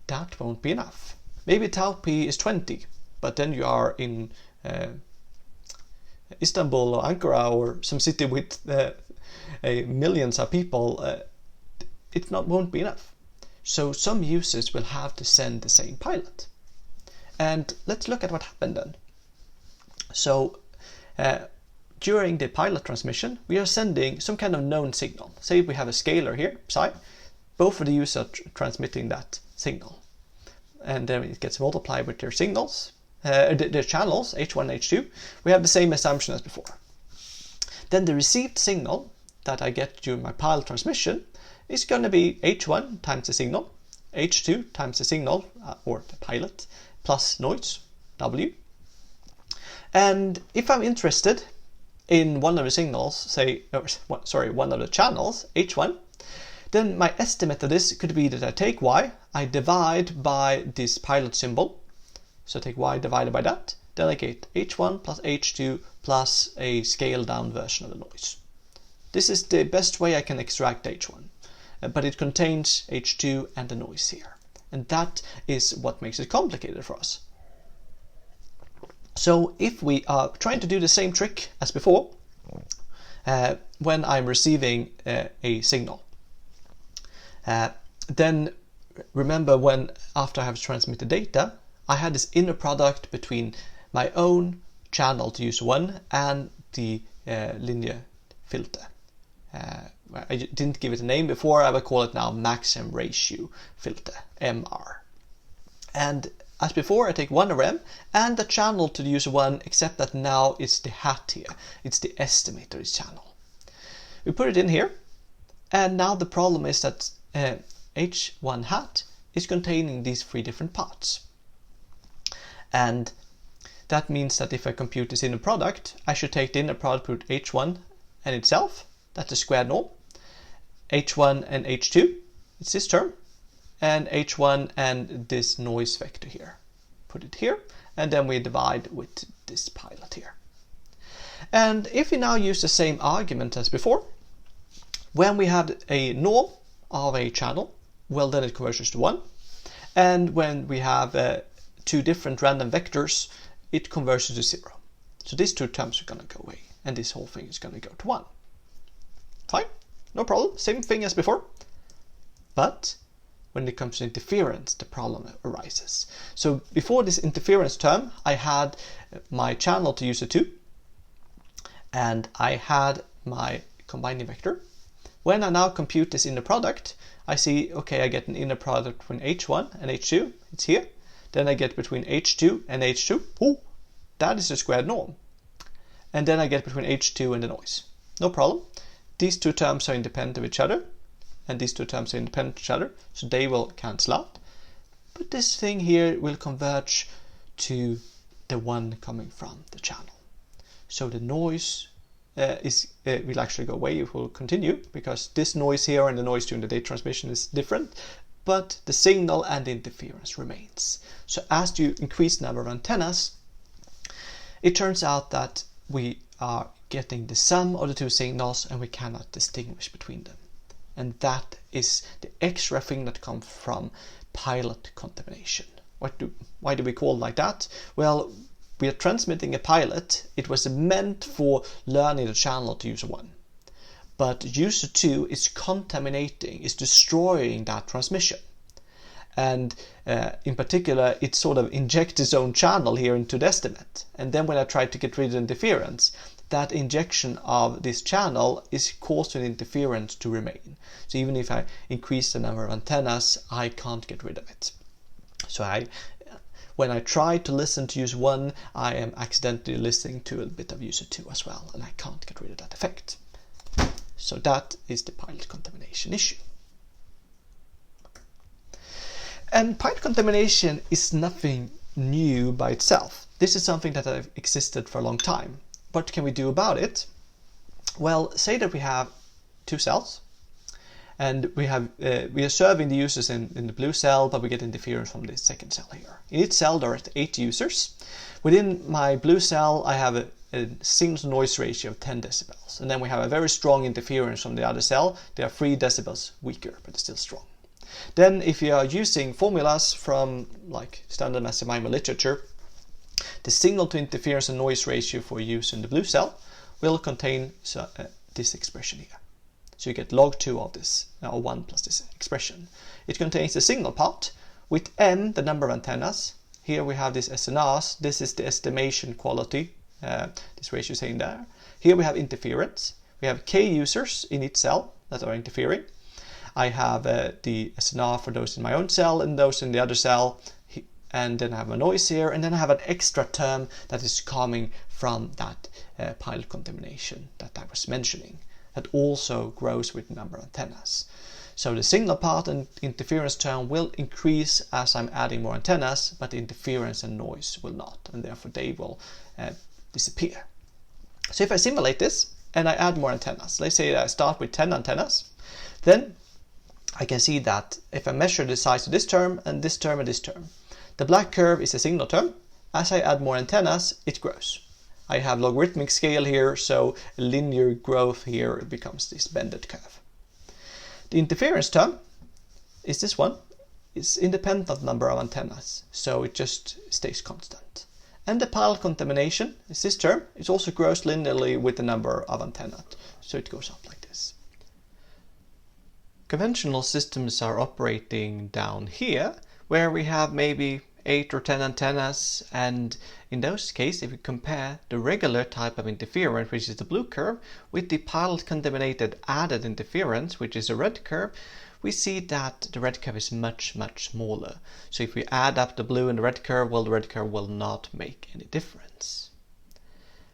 that won't be enough. Maybe tau p is 20, but then you are in Istanbul or Ankara or some city with millions of people. It won't be enough. So some users will have to send the same pilot. And let's look at what happened then. So during the pilot transmission, we are sending some kind of known signal. Say we have a scalar here, psi. Both of the users are transmitting that signal. And then it gets multiplied with their signals, their channels, H1 and H2. We have the same assumption as before. Then the received signal that I get during my pilot transmission is going to be H1 times the signal, H2 times the signal, or the pilot, plus noise, W. And if I'm interested in one of the signals, one of the channels, H1, then my estimate of this could be that I take Y, I divide by this pilot symbol, so take Y divided by that, then I get H1 plus H2 plus a scaled down version of the noise. This is the best way I can extract H1, but it contains H2 and the noise here. And that is what makes it complicated for us. So if we are trying to do the same trick as before, when I'm receiving a signal, then remember when after I have transmitted data, I had this inner product between my own channel to user 1 and the linear filter. I didn't give it a name before, I will call it now maximum ratio filter, MR. And as before, I take one of them and the channel to the user 1, except that now it's the hat here, it's the estimator channel. We put it in here, and now the problem is that H1 hat is containing these three different parts. And that means that if I compute this inner product, I should take the inner product with H1 and itself, that's the squared norm, H1 and H2, it's this term, and H1 and this noise vector here. Put it here, and then we divide with this pilot here. And if we now use the same argument as before, when we have a norm of a channel, well then it converges to 1. And when we have two different random vectors, it converges to 0. So these two terms are going to go away, and this whole thing is going to go to 1. Fine, no problem, same thing as before. But when it comes to interference, the problem arises. So before this interference term, I had my channel to user 2, and I had my combining vector. When I now compute this inner product, I see, okay, I get an inner product between H1 and H2, it's here. Then I get between H2 and H2, oh, that is the squared norm. And then I get between H2 and the noise. No problem. These two terms are independent of each other, and these two terms are independent of each other, so they will cancel out. But this thing here will converge to the one coming from the channel. So the noise will actually go away, it will continue, because this noise here and the noise during the data transmission is different, but the signal and the interference remains. So as you increase the number of antennas, it turns out that we are getting the sum of the two signals and we cannot distinguish between them. And that is the extra thing that comes from pilot contamination. Why do we call it like that? Well, we are transmitting a pilot. It was meant for learning the channel to user 1. But user 2 is contaminating, is destroying that transmission. And in particular, it sort of injects its own channel here into the estimate. And then when I try to get rid of interference, that injection of this channel is causing interference to remain. So even if I increase the number of antennas, I can't get rid of it. So when I try to listen to user 1, I am accidentally listening to a bit of user 2 as well, and I can't get rid of that effect. So that is the pilot contamination issue. And pilot contamination is nothing new by itself. This is something that has existed for a long time. What can we do about it? Well, say that we have 2 cells, and we are serving the users in the blue cell, but we get interference from the second cell here. In each cell there are 8 users. Within my blue cell I have a signal to noise ratio of 10 decibels, and then we have a very strong interference from the other cell. They are 3 decibels weaker, but it's still strong. Then if you are using formulas from like standard Massive MIMO literature, the signal to interference and noise ratio for use in the blue cell will contain this expression here. So you get log 2 of this, or 1 plus this expression. It contains the signal part with n, the number of antennas. Here we have this SNRs. This is the estimation quality. This ratio is saying there. Here we have interference. We have k users in each cell that are interfering. I have the SNR for those in my own cell and those in the other cell. And then I have a noise here, and then I have an extra term that is coming from that pilot contamination that I was mentioning, that also grows with the number of antennas. So the signal part and interference term will increase as I'm adding more antennas, but the interference and noise will not, and therefore they will disappear. So if I simulate this and I add more antennas, let's say I start with 10 antennas, then I can see that if I measure the size of this term and this term and this term, the black curve is a signal term. As I add more antennas, it grows. I have logarithmic scale here, so linear growth here becomes this bended curve. The interference term is this one. It's independent of the number of antennas, so it just stays constant. And the pilot contamination is this term. It also grows linearly with the number of antennas, so it goes up like this. Conventional systems are operating down here, where we have maybe 8 or 10 antennas, and in those cases, if we compare the regular type of interference, which is the blue curve, with the pilot contaminated added interference, which is the red curve, we see that the red curve is much, much smaller. So if we add up the blue and the red curve, well, the red curve will not make any difference.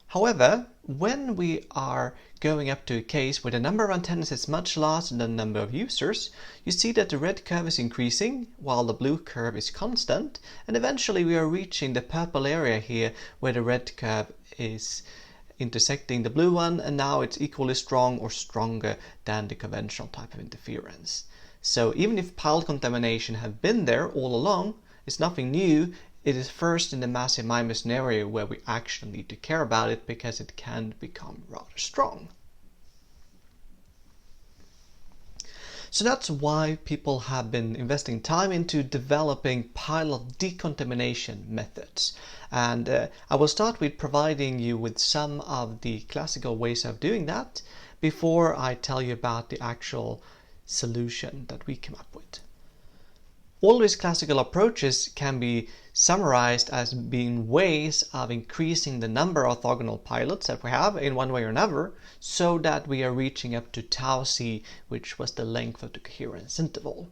However, when we are going up to a case where the number of antennas is much larger than the number of users, you see that the red curve is increasing while the blue curve is constant, and eventually we are reaching the purple area here where the red curve is intersecting the blue one, and now it's equally strong or stronger than the conventional type of interference. So even if pilot contamination have been there all along, it's nothing new. It is first in the Massive MIMO scenario where we actually need to care about it because it can become rather strong. So that's why people have been investing time into developing pilot decontamination methods. And I will start with providing you with some of the classical ways of doing that before I tell you about the actual solution that we came up with. All these classical approaches can be summarized as being ways of increasing the number of orthogonal pilots that we have in one way or another, so that we are reaching up to tau c, which was the length of the coherence interval.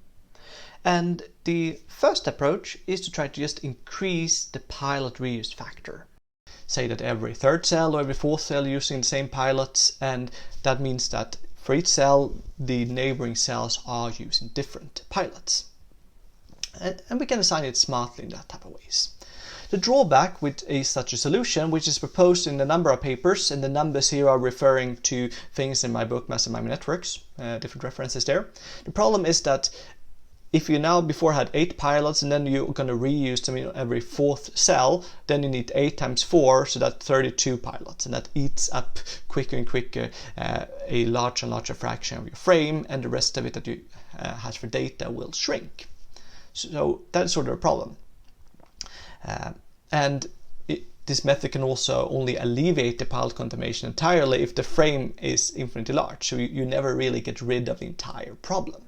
And the first approach is to try to just increase the pilot reuse factor. Say that every third cell or every fourth cell using the same pilots, and that means that for each cell the neighboring cells are using different pilots. And we can assign it smartly in that type of ways. The drawback with such a solution, which is proposed in a number of papers, and the numbers here are referring to things in my book Massive MIMO Networks, different references there. The problem is that if you now before had 8 pilots and then you're going to reuse them in every fourth cell, then you need 8 times 4, so that's 32 pilots, and that eats up quicker and quicker a larger and larger fraction of your frame, and the rest of it that you have for data will shrink. So that's sort of a problem. The this method can also only alleviate the pilot contamination entirely if the frame is infinitely large, so you never really get rid of the entire problem.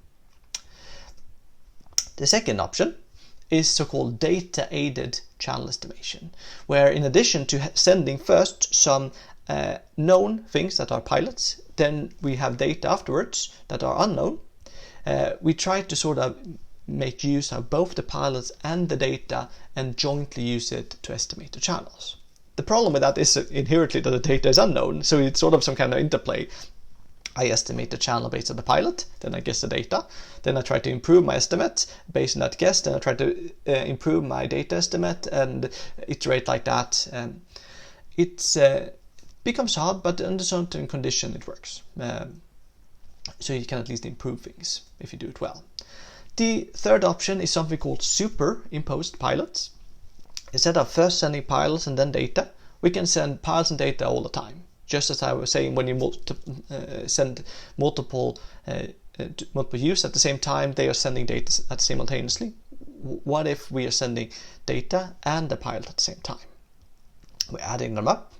The second option is so-called data-aided channel estimation, where in addition to sending first some known things that are pilots, then we have data afterwards that are unknown. We try to sort of make use of both the pilots and the data and jointly use it to estimate the channels. The problem with that is inherently that the data is unknown, so it's sort of some kind of interplay. I estimate the channel based on the pilot, then I guess the data, then I try to improve my estimate based on that guess, then I try to improve my data estimate and iterate like that. It becomes hard, but under certain condition it works. So you can at least improve things if you do it well. The third option is something called superimposed pilots. Instead of first sending pilots and then data, we can send pilots and data all the time. Just as I was saying, when you send multiple use at the same time, they are sending data simultaneously. What if we are sending data and the pilot at the same time? We're adding them up,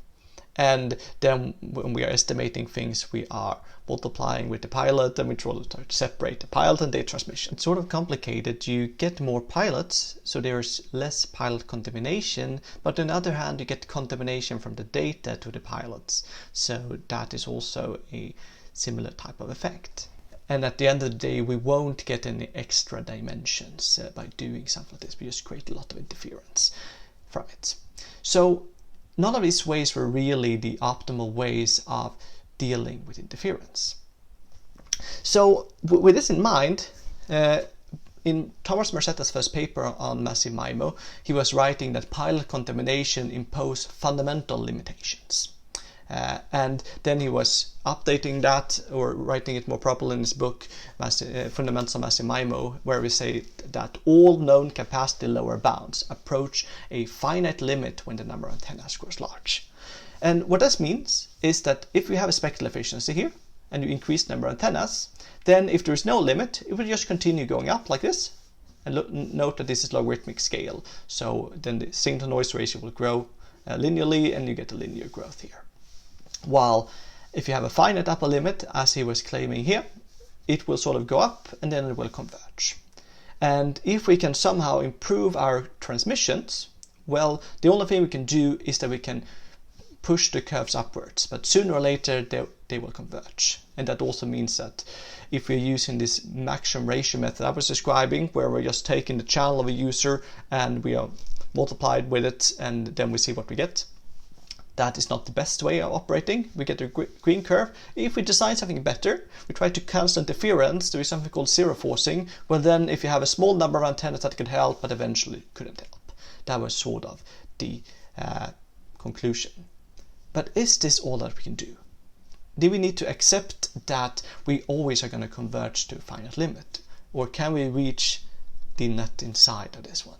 and then when we are estimating things, we are multiplying with the pilot, and we try to separate the pilot and data transmission. It's sort of complicated. You get more pilots, so there's less pilot contamination, but on the other hand, you get contamination from the data to the pilots. So that is also a similar type of effect. And at the end of the day, we won't get any extra dimensions by doing something like this. We just create a lot of interference from it. So none of these ways were really the optimal ways of dealing with interference. So with this in mind, in Thomas Marcette's first paper on Massive MIMO, he was writing that pilot contamination imposed fundamental limitations. And then he was updating that, or writing it more properly in his book, Fundamentals of Massive MIMO, where we say that all known capacity lower bounds approach a finite limit when the number of antennas grows large. And what this means is that if we have a spectral efficiency here, and you increase the number of antennas, then if there is no limit, it will just continue going up like this. And note that this is logarithmic scale, so then the signal-to-noise ratio will grow linearly, and you get a linear growth here. While if you have a finite upper limit, as he was claiming here, it will sort of go up and then it will converge. And if we can somehow improve our transmissions, well, the only thing we can do is that we can push the curves upwards, but sooner or later they will converge. And that also means that if we're using this maximum ratio method I was describing, where we're just taking the channel of a user and we are multiplied with it and then we see what we get, that is not the best way of operating. We get a green curve. If we design something better, we try to cancel interference, there is something called zero forcing. Well, then if you have a small number of antennas, that could help, but eventually couldn't help. That was sort of the conclusion. But is this all that we can do? Do we need to accept that we always are going to converge to a finite limit? Or can we reach the nut inside of this one?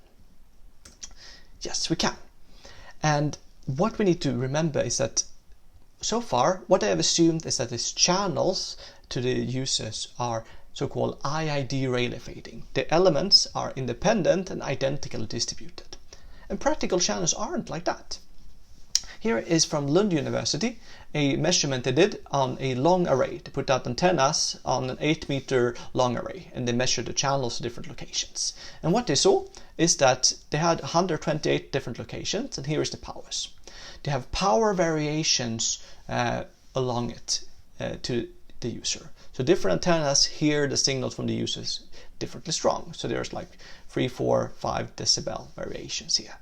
Yes, we can. And what we need to remember is that so far, what I have assumed is that these channels to the users are so-called IID Rayleigh fading. The elements are independent and identically distributed. And practical channels aren't like that. Here is from Lund University, a measurement they did on a long array. They put out antennas on an 8-meter long array, and they measured the channels to different locations. And what they saw is that they had 128 different locations, and here is the powers. They have power variations along it to the user. So different antennas hear the signals from the users differently strong. So there's like 3, 4, 5 decibel variations here.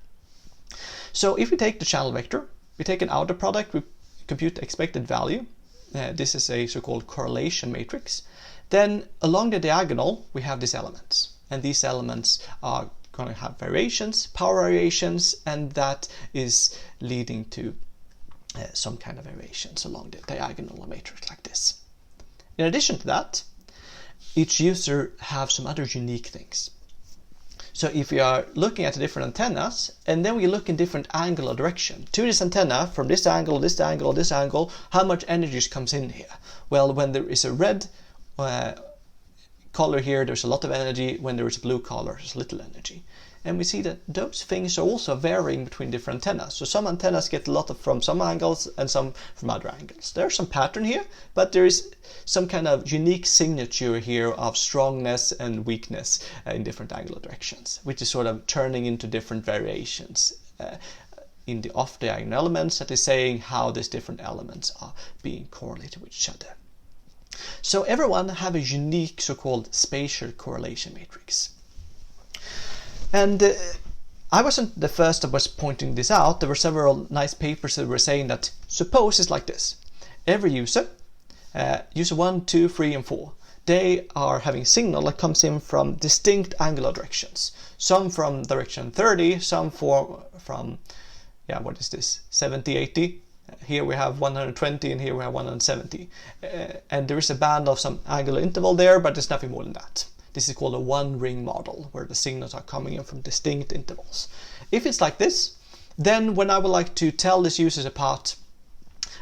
So if we take the channel vector, we take an outer product, we compute the expected value. This is a so-called correlation matrix. Then along the diagonal, we have these elements. And these elements are going to have variations, power variations, and that is leading to some kind of variations along the diagonal matrix like this. In addition to that, each user have some other unique things. So if we are looking at the different antennas, and then we look in different angle or direction to this antenna, from this angle, this angle, this angle, how much energy comes in here? Well, when there is a red color here, there's a lot of energy. When there is a blue color, there's little energy. and we see that those things are also varying between different antennas. So some antennas get a lot from some angles and some from other angles. There's some pattern here, but there is some kind of unique signature here of strongness and weakness in different angular directions, which is sort of turning into different variations in the off-diagonal elements that is saying how these different elements are being correlated with each other. So everyone have a unique so-called spatial correlation matrix. And I wasn't the first that was pointing this out. There were several nice papers that were saying that suppose it's like this. Every user, user 1, 2, 3, and 4, they are having signal that comes in from distinct angular directions. Some from direction 30, some from what is this, 70, 80. Here we have 120 and here we have 170. And there is a band of some angular interval there, but there's nothing more than that. This is called a one-ring model, where the signals are coming in from distinct intervals. If it's like this, then when I would like to tell these users apart,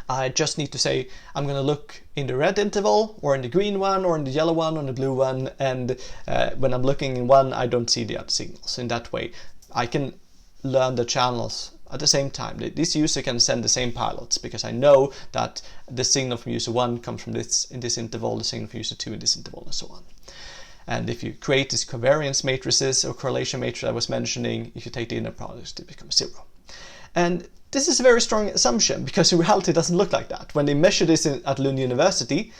I just need to say, I'm going to look in the red interval, or in the green one, or in the yellow one, or in the blue one, and when I'm looking in one, I don't see the other signals. In that way, I can learn the channels at the same time. This user can send the same pilots, because I know that the signal from user 1 comes from this in this interval, the signal from user 2 in this interval, and so on. And if you create these covariance matrices or correlation matrix I was mentioning, if you take the inner products, it becomes 0. And this is a very strong assumption, because in reality it doesn't look like that. When they measure this at Lund University,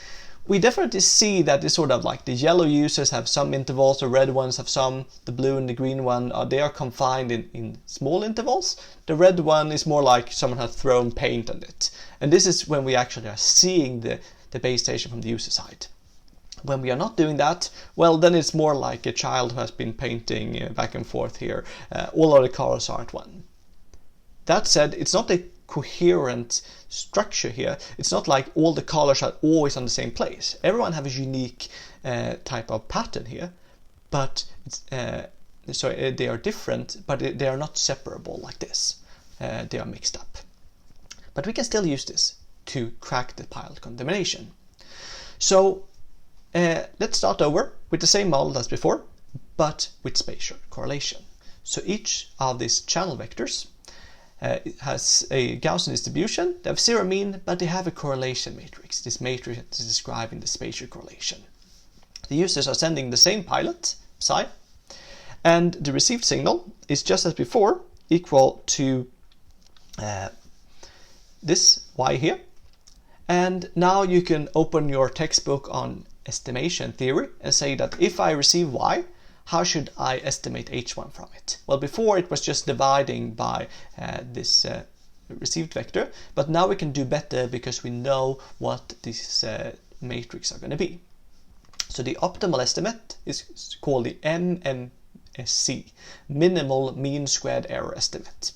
we definitely see that it's sort of like the yellow users have some intervals, the red ones have some, the blue and the green one, they are confined in small intervals. The red one is more like someone has thrown paint on it. And this is when we actually are seeing the base station from the user side. When we are not doing that, well, then it's more like a child who has been painting back and forth here. All of the colors are at one. That said, it's not a coherent structure here. It's not like all the colors are always on the same place. Everyone has a unique type of pattern here, but they are different, but they are not separable like this. They are mixed up. But we can still use this to crack the pilot contamination. So let's start over with the same model as before, but with spatial correlation. So each of these channel vectors has a Gaussian distribution. They have 0 mean, but they have a correlation matrix. This matrix is describing the spatial correlation. The users are sending the same pilot, psi, and the received signal is just as before, equal to this y here. And now you can open your textbook on estimation theory and say that if I receive y, how should I estimate h1 from it? Well, before it was just dividing by this received vector, but now we can do better because we know what these matrix are going to be. So the optimal estimate is called the MMSE, minimal mean squared error estimate.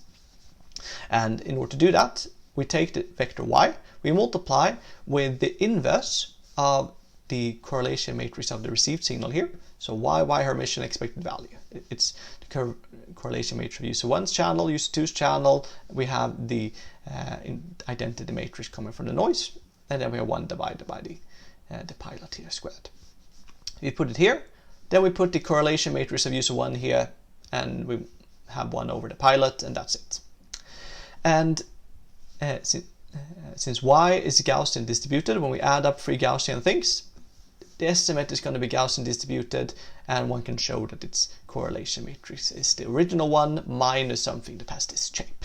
And in order to do that, we take the vector y, we multiply with the inverse of the correlation matrix of the received signal here. So y Hermitian expected value. It's the correlation matrix of user 1's channel, user 2's channel. We have the identity matrix coming from the noise, and then we have 1 divided by the pilot here squared. We put it here, then we put the correlation matrix of user 1 here, and we have 1 over the pilot, and that's it. And since y is Gaussian distributed, when we add up 3 Gaussian things, the estimate is going to be Gaussian distributed, and one can show that its correlation matrix is the original one minus something that has this shape.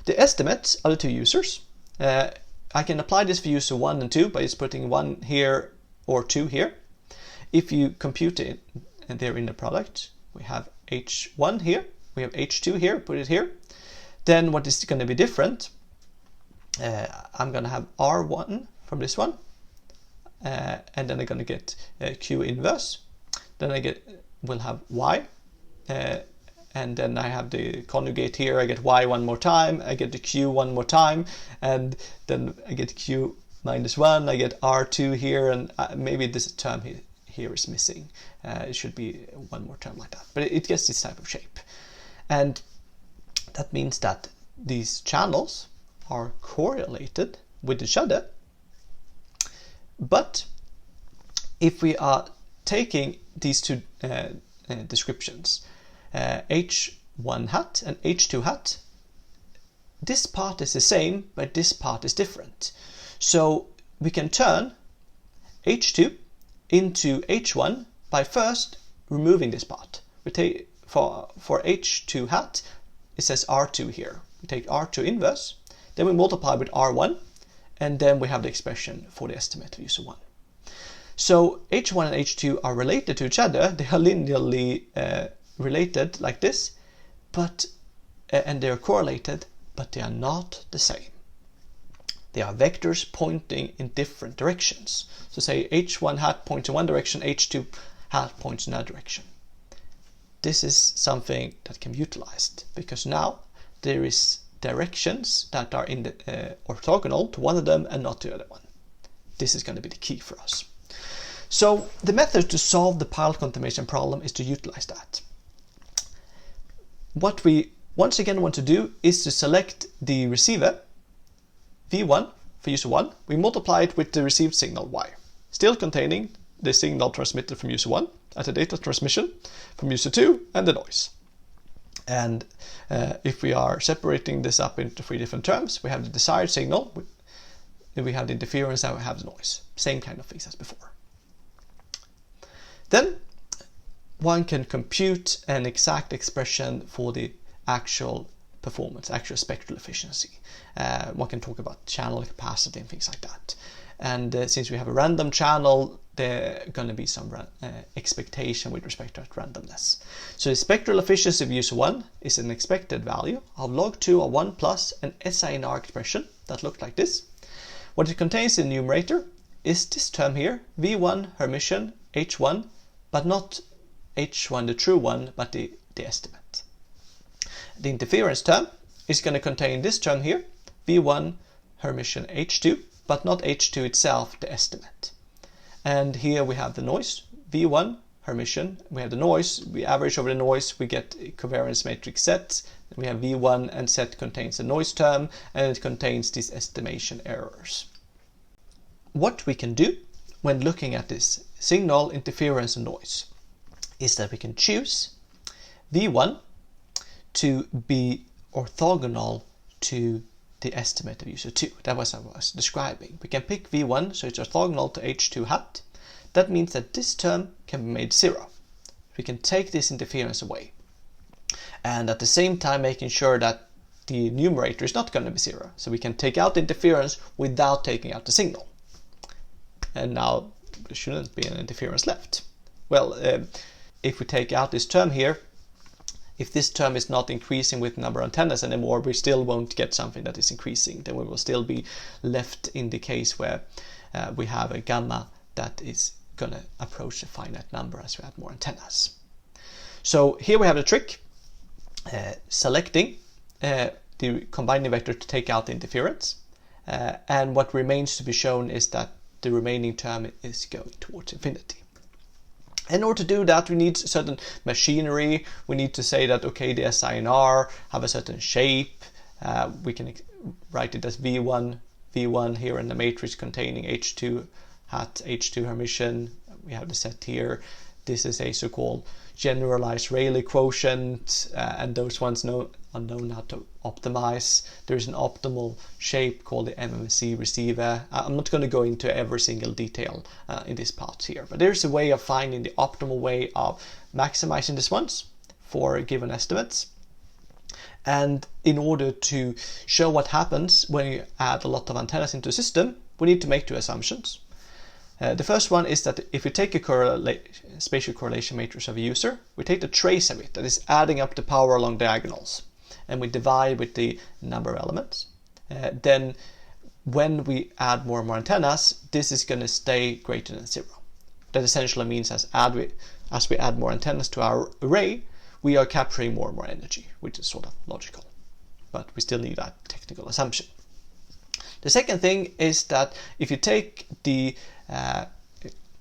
The estimates of the 2 users, I can apply this for user 1 and 2 by just putting 1 here or 2 here. If you compute it and they're in the product, we have h1 here, we have h2 here, put it here. Then what is going to be different, I'm going to have r1 from this one, and then I'm going to get q inverse. Then will have y, and then I have the conjugate here. I get y one more time, I get the q one more time, and then I get q minus 1, I get r2 here, and maybe this term here is missing. It should be one more term like that, but it gets this type of shape. And that means that these channels are correlated with each other. But if we are taking these 2 descriptions. H1 hat and H2 hat. This part is the same, but this part is different. So we can turn H2 into H1 by first removing this part. We take for H2 hat, it says R2 here. We take R2 inverse, then we multiply with R1, and then we have the expression for the estimate of user 1. So H1 and H2 are related to each other. They are linearly related like this, but and they are correlated, but they are not the same. They are vectors pointing in different directions. So say H1 hat points in one direction, H2 hat points in another direction. This is something that can be utilized because now there is directions that are in the orthogonal to one of them and not the other one. This is going to be the key for us. So the method to solve the pilot contamination problem is to utilize that. What we once again want to do is to select the receiver V1 for user 1. We multiply it with the received signal Y, still containing the signal transmitted from user 1 at the data transmission from user 2 and the noise. And if we are separating this up into 3 different terms, we have the desired signal, we have the interference, and we have the noise. Same kind of things as before. Then one can compute an exact expression for the actual performance, actual spectral efficiency. One can talk about channel capacity and things like that. And since we have a random channel, there are going to be some expectation with respect to that randomness. So the spectral efficiency of user 1 is an expected value of log 2 of 1 plus an SINR expression that looks like this. What it contains in the numerator is this term here, V1 Hermitian H1, but not H1 the true one, but the estimate. The interference term is going to contain this term here, V1 Hermitian H2, but not H2 itself, the estimate. And here we have the noise, V1 Hermitian. We have the noise, we average over the noise, we get a covariance matrix set. We have V1 and set contains the noise term, and it contains these estimation errors. What we can do when looking at this signal, interference, and noise is that we can choose V1 to be orthogonal to the estimate of user 2. That was what I was describing. We can pick V1 so it's orthogonal to H2 hat. That means that this term can be made 0. We can take this interference away. And at the same time making sure that the numerator is not going to be 0. So we can take out the interference without taking out the signal. And now there shouldn't be an interference left. Well, if we take out this term here, if this term is not increasing with number of antennas anymore, we still won't get something that is increasing. Then we will still be left in the case where we have a gamma that is going to approach a finite number as we add more antennas. So here we have the trick, selecting the combining vector to take out the interference. And what remains to be shown is that the remaining term is going towards infinity. In order to do that, we need certain machinery. We need to say that, okay, the SINR have a certain shape. We can write it as V1 here in the matrix containing H2 hat, H2 Hermitian. We have the set here. This is a so-called generalized Rayleigh quotient, and those ones are known how to optimize. There's an optimal shape called the MMC receiver. I'm not going to go into every single detail in this part here, but there's a way of finding the optimal way of maximizing these ones for given estimates. And in order to show what happens when you add a lot of antennas into a system, we need to make 2 assumptions. The first one is that if we take a spatial correlation matrix of a user, we take the trace of it, that is adding up the power along diagonals, and we divide with the number of elements. Then when we add more and more antennas, this is going to stay greater than 0. That essentially means as we add more antennas to our array, we are capturing more and more energy, which is sort of logical. But we still need that technical assumption. The second thing is that if you take the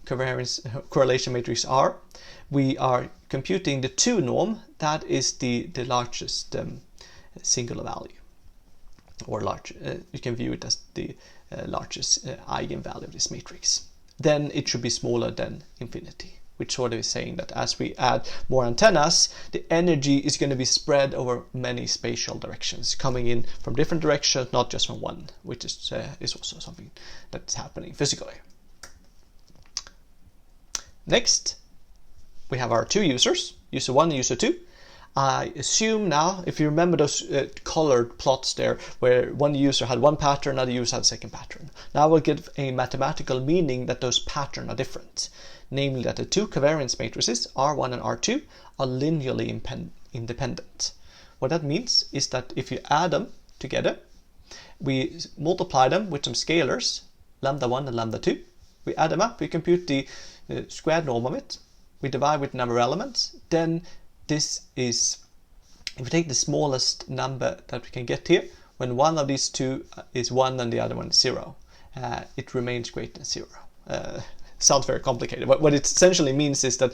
covariance correlation matrix R, we are computing the 2 norm, that is the largest singular value, or large. You can view it as the largest eigenvalue of this matrix. Then it should be smaller than infinity. which sort of is saying that as we add more antennas, the energy is going to be spread over many spatial directions, coming in from different directions, not just from one, which is also something that's happening physically. Next, we have our two users, user 1 and user 2. I assume now, if you remember those colored plots there, where one user had one pattern, another user had a second pattern. Now we'll give a mathematical meaning that those patterns are different. Namely that the two covariance matrices, R1 and R2, are linearly independent. What that means is that if you add them together, we multiply them with some scalars, lambda 1 and lambda 2. We add them up, we compute the squared norm of it, we divide with the number of elements, then this is, if we take the smallest number that we can get here, when one of these two is 1 and the other one is 0, it remains greater than 0. Sounds very complicated, but what it essentially means is that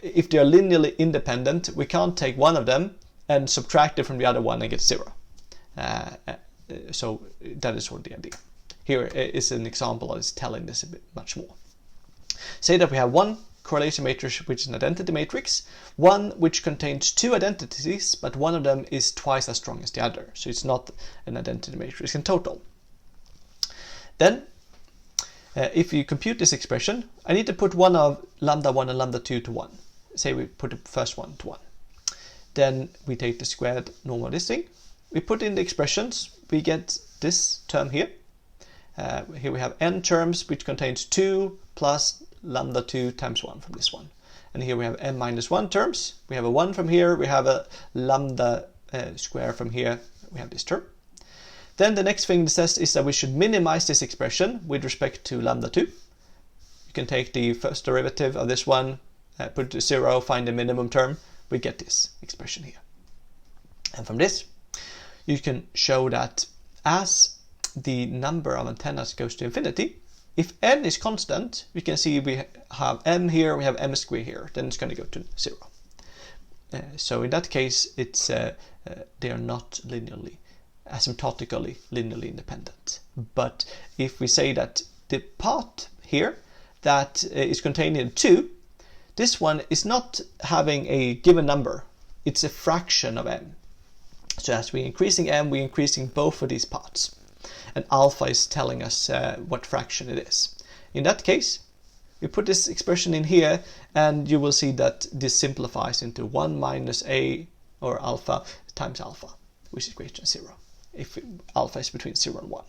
if they are linearly independent, we can't take one of them and subtract it from the other one and get 0. So that is sort of the idea. Here is an example that is telling this a bit much more. Say that we have one correlation matrix which is an identity matrix, one which contains two identities, but one of them is twice as strong as the other, so it's not an identity matrix in total. Then if you compute this expression, I need to put one of lambda 1 and lambda 2 to 1. Say we put the first one to 1. Then we take the squared norm of this thing. We put in the expressions. We get this term here. Here we have n terms, which contains 2 plus lambda 2 times 1 from this one. And here we have n minus 1 terms. We have a 1 from here. We have a lambda square from here. We have this term. Then the next thing it says is that we should minimize this expression with respect to lambda 2. You can take the first derivative of this one, put it to 0, find the minimum term. We get this expression here. And from this, you can show that as the number of antennas goes to infinity, if n is constant, we can see we have m here, we have m squared here, then it's going to go to 0. So in that case, it's they are not asymptotically linearly independent. But if we say that the part here that is contained in 2, this one is not having a given number, it's a fraction of m. So as we're increasing m, we're increasing both of these parts. And alpha is telling us what fraction it is. In that case, we put this expression in here, and you will see that this simplifies into 1 minus a, or alpha, times alpha, which is greater than 0, if alpha is between 0 and 1.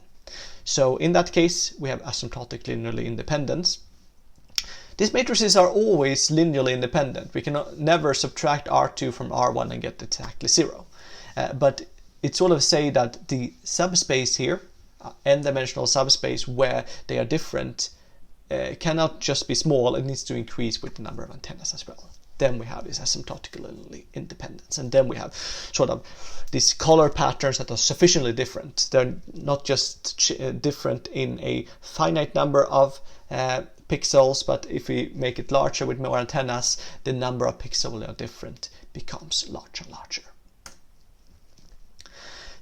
So in that case, we have asymptotic linearly independence. These matrices are always linearly independent. We can never subtract R2 from R1 and get exactly 0. But it sort of say that the subspace here, n-dimensional subspace where they are different, cannot just be small, it needs to increase with the number of antennas as well. Then we have this asymptotically independence, and then we have sort of these color patterns that are sufficiently different. They're not just different in a finite number of pixels, but if we make it larger with more antennas, the number of pixels that are different becomes larger and larger.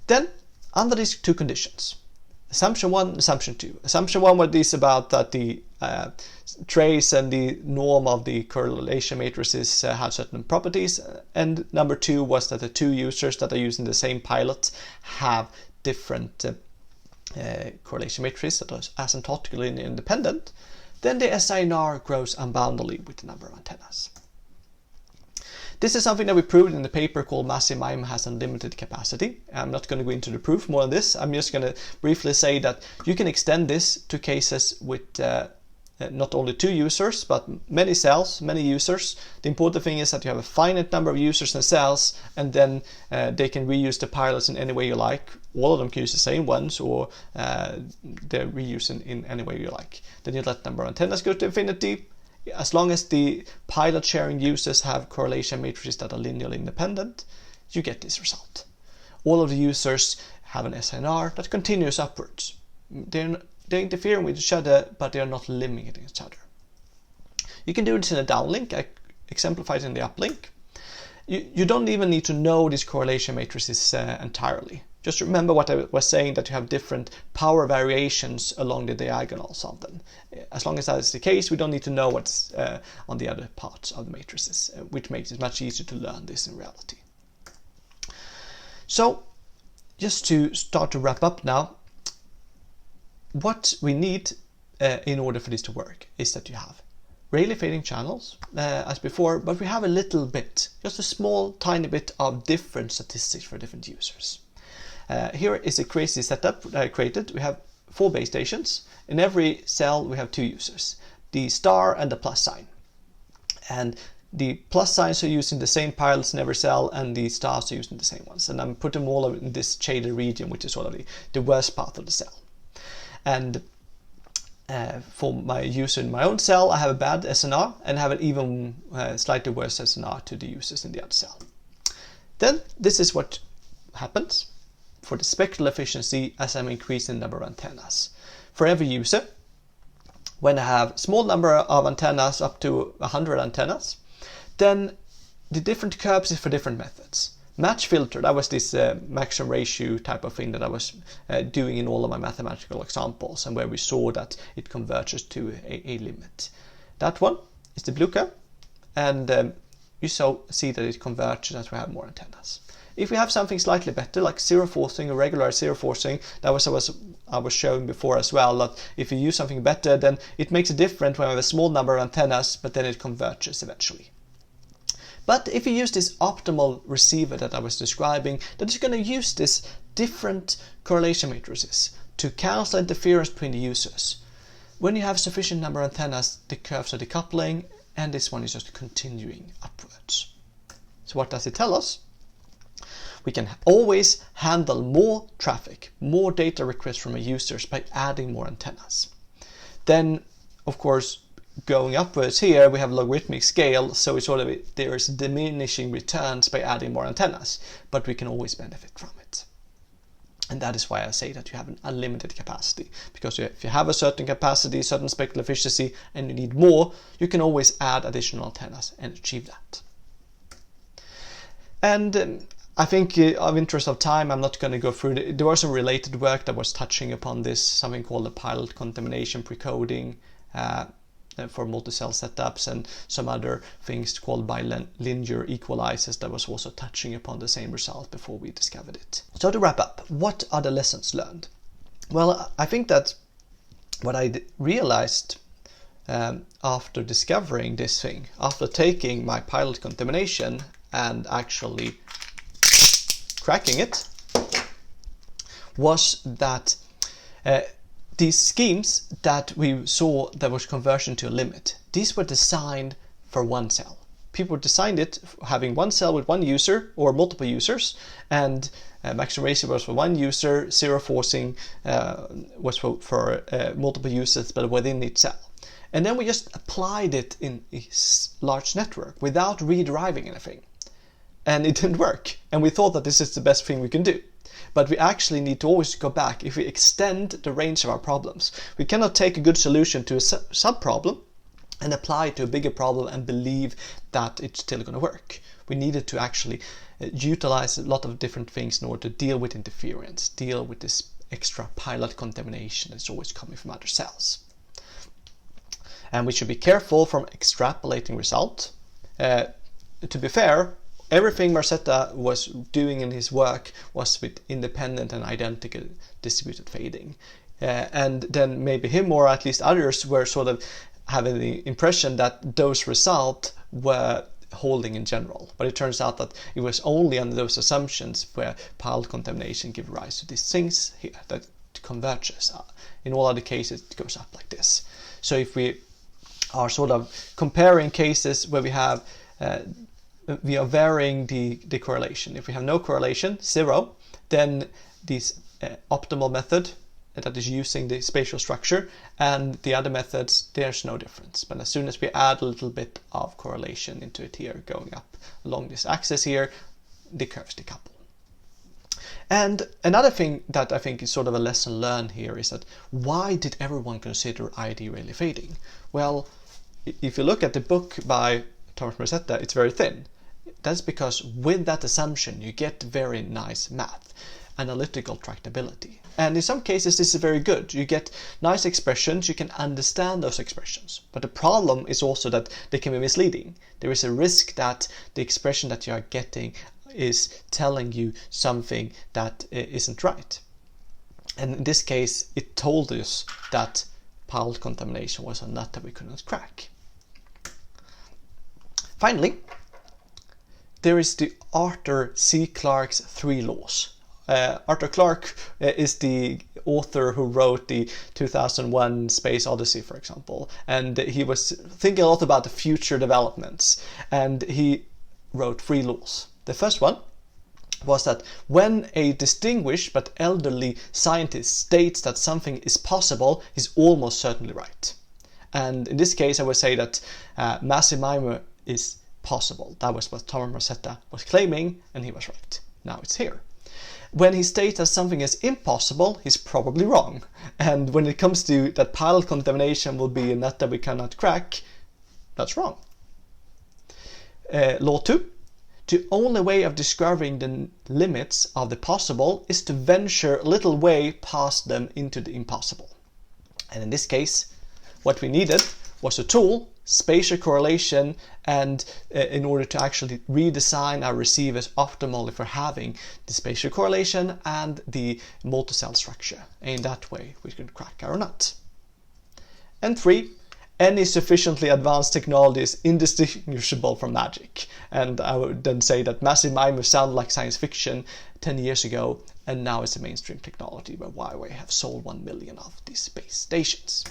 Then, under these two conditions, assumption 1, assumption 2. Assumption 1 was this about that the trace and the norm of the correlation matrices have certain properties, and number 2 was that the two users that are using the same pilot have different correlation matrices that are asymptotically independent. Then the SINR grows unboundedly with the number of antennas. This is something that we proved in the paper called Massive MIMO has unlimited capacity. I'm not going to go into the proof more on this. I'm just going to briefly say that you can extend this to cases with not only two users, but many cells, many users. The important thing is that you have a finite number of users and cells, and then they can reuse the pilots in any way you like. All of them can use the same ones, or they're reused in any way you like. Then you let the number of antennas go to infinity. As long as the pilot sharing users have correlation matrices that are linearly independent, you get this result. All of the users have an SINR that continues upwards. They're interfering with each other, but they are not limiting each other. You can do this in a downlink. I exemplified it in the uplink. You don't even need to know these correlation matrices entirely. Just remember what I was saying, that you have different power variations along the diagonals of them. As long as that is the case, we don't need to know what's on the other parts of the matrices, which makes it much easier to learn this in reality. So, just to start to wrap up now, what we need in order for this to work is that you have rarely fading channels as before, but we have a little bit, just a small tiny bit of different statistics for different users. Here is a crazy setup that I created. We have 4 base stations. In every cell we have 2 users, the star and the plus sign. And the plus signs are using the same pilots in every cell, and the stars are using the same ones. And I'm putting them all in this shaded region, which is sort of the worst part of the cell. And for my user in my own cell, I have a bad SNR and have an even slightly worse SNR to the users in the other cell. Then this is what happens for the spectral efficiency as I'm increasing the number of antennas. For every user, when I have small number of antennas up to 100 antennas, then the different curves is for different methods. Match filter, that was this maximum ratio type of thing that I was doing in all of my mathematical examples, and where we saw that it converges to a limit. That one is the blue curve, and you see that it converges as we have more antennas. If we have something slightly better, like zero forcing or regular zero forcing, that was I was showing before as well, that if you use something better, then it makes a difference when we have a small number of antennas, but then it converges eventually. But if you use this optimal receiver that I was describing, then it's going to use this different correlation matrices to cancel interference between the users. When you have sufficient number of antennas, the curves are decoupling, and this one is just continuing upwards. So what does it tell us? We can always handle more traffic, more data requests from our users by adding more antennas. Then, of course, going upwards here, we have logarithmic scale, so it's there is diminishing returns by adding more antennas, but we can always benefit from it. And that is why I say that you have an unlimited capacity, because if you have a certain capacity, certain spectral efficiency, and you need more, you can always add additional antennas and achieve that. And I think of interest of time, I'm not going to go through it. There was some related work that was touching upon this, something called the pilot contamination precoding, for multi-cell setups, and some other things called bilinear equalizers that was also touching upon the same result before we discovered it. So to wrap up, what are the lessons learned? Well, I think that what I realized after discovering this thing, after taking my pilot contamination and actually cracking it, was that these schemes that we saw that was conversion to a limit, these were designed for one cell. People designed it having one cell with one user or multiple users, and maximum ratio was for one user, zero forcing was for multiple users but within each cell. And then we just applied it in a large network without redriving anything. And it didn't work. And we thought that this is the best thing we can do. But we actually need to always go back. If we extend the range of our problems, we cannot take a good solution to a sub-problem and apply it to a bigger problem and believe that it's still going to work. We needed to actually utilize a lot of different things in order to deal with interference, deal with this extra pilot contamination that's always coming from other cells. And we should be careful from extrapolating result. To be fair, everything Marcetta was doing in his work was with independent and identical distributed fading. And then maybe him, or at least others, were sort of having the impression that those results were holding in general. But it turns out that it was only under those assumptions where pilot contamination gave rise to these things here that converges. In all other cases, it goes up like this. So if we are sort of comparing cases where we have we are varying the correlation. If we have no correlation, 0, then this optimal method that is using the spatial structure, and the other methods, there's no difference. But as soon as we add a little bit of correlation into it here, going up along this axis here, the curves decouple. And another thing that I think is sort of a lesson learned here is that why did everyone consider ID rarely fading? Well, if you look at the book by Thomas Marcetta, it's very thin. That's because with that assumption you get very nice math. analytical tractability. And in some cases this is very good. You get nice expressions, you can understand those expressions. But the problem is also that they can be misleading. There is a risk that the expression that you are getting is telling you something that isn't right. And in this case, it told us that pilot contamination was a nut that we couldn't crack. Finally, there is the Arthur C. Clarke's 3 laws. Arthur Clarke is the author who wrote the 2001 Space Odyssey, for example, and he was thinking a lot about the future developments, and he wrote 3 laws. The first one was that when a distinguished but elderly scientist states that something is possible, he's almost certainly right. And in this case, I would say that Massive MIMO is possible. That was what Thomas Rosetta was claiming, and he was right. Now it's here. When he states that something is impossible, he's probably wrong. And when it comes to that pilot contamination will be a nut that we cannot crack, that's wrong. Law 2. The only way of discovering the limits of the possible is to venture a little way past them into the impossible. And in this case, what we needed was a tool, spatial correlation, and in order to actually redesign our receivers optimally for having the spatial correlation and the multi-cell structure. And in that way, we could crack our nut. And 3. Any sufficiently advanced technology is indistinguishable from magic. And I would then say that Massive MIMO sounded like science fiction 10 years ago, and now it's a mainstream technology where Huawei have sold 1 million of these space stations.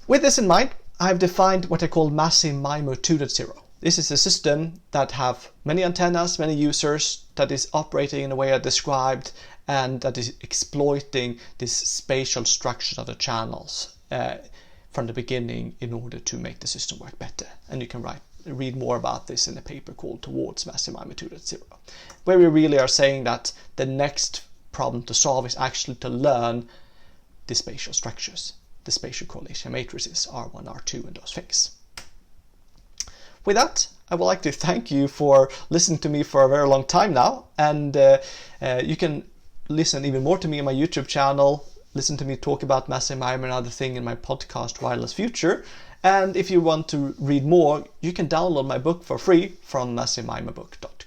With this in mind, I've defined what I call Massive MIMO 2.0. This is a system that have many antennas, many users, that is operating in the way I described, and that is exploiting this spatial structure of the channels from the beginning in order to make the system work better. And you can read more about this in a paper called Towards Massive MIMO 2.0, where we really are saying that the next problem to solve is actually to learn the spatial structures, the spatial correlation matrices, R1, R2, and those things. With that, I would like to thank you for listening to me for a very long time now, and you can listen even more to me on my YouTube channel, listen to me talk about Massive MIMO and other things in my podcast Wireless Future. And if you want to read more, you can download my book for free from massivemimobook.com.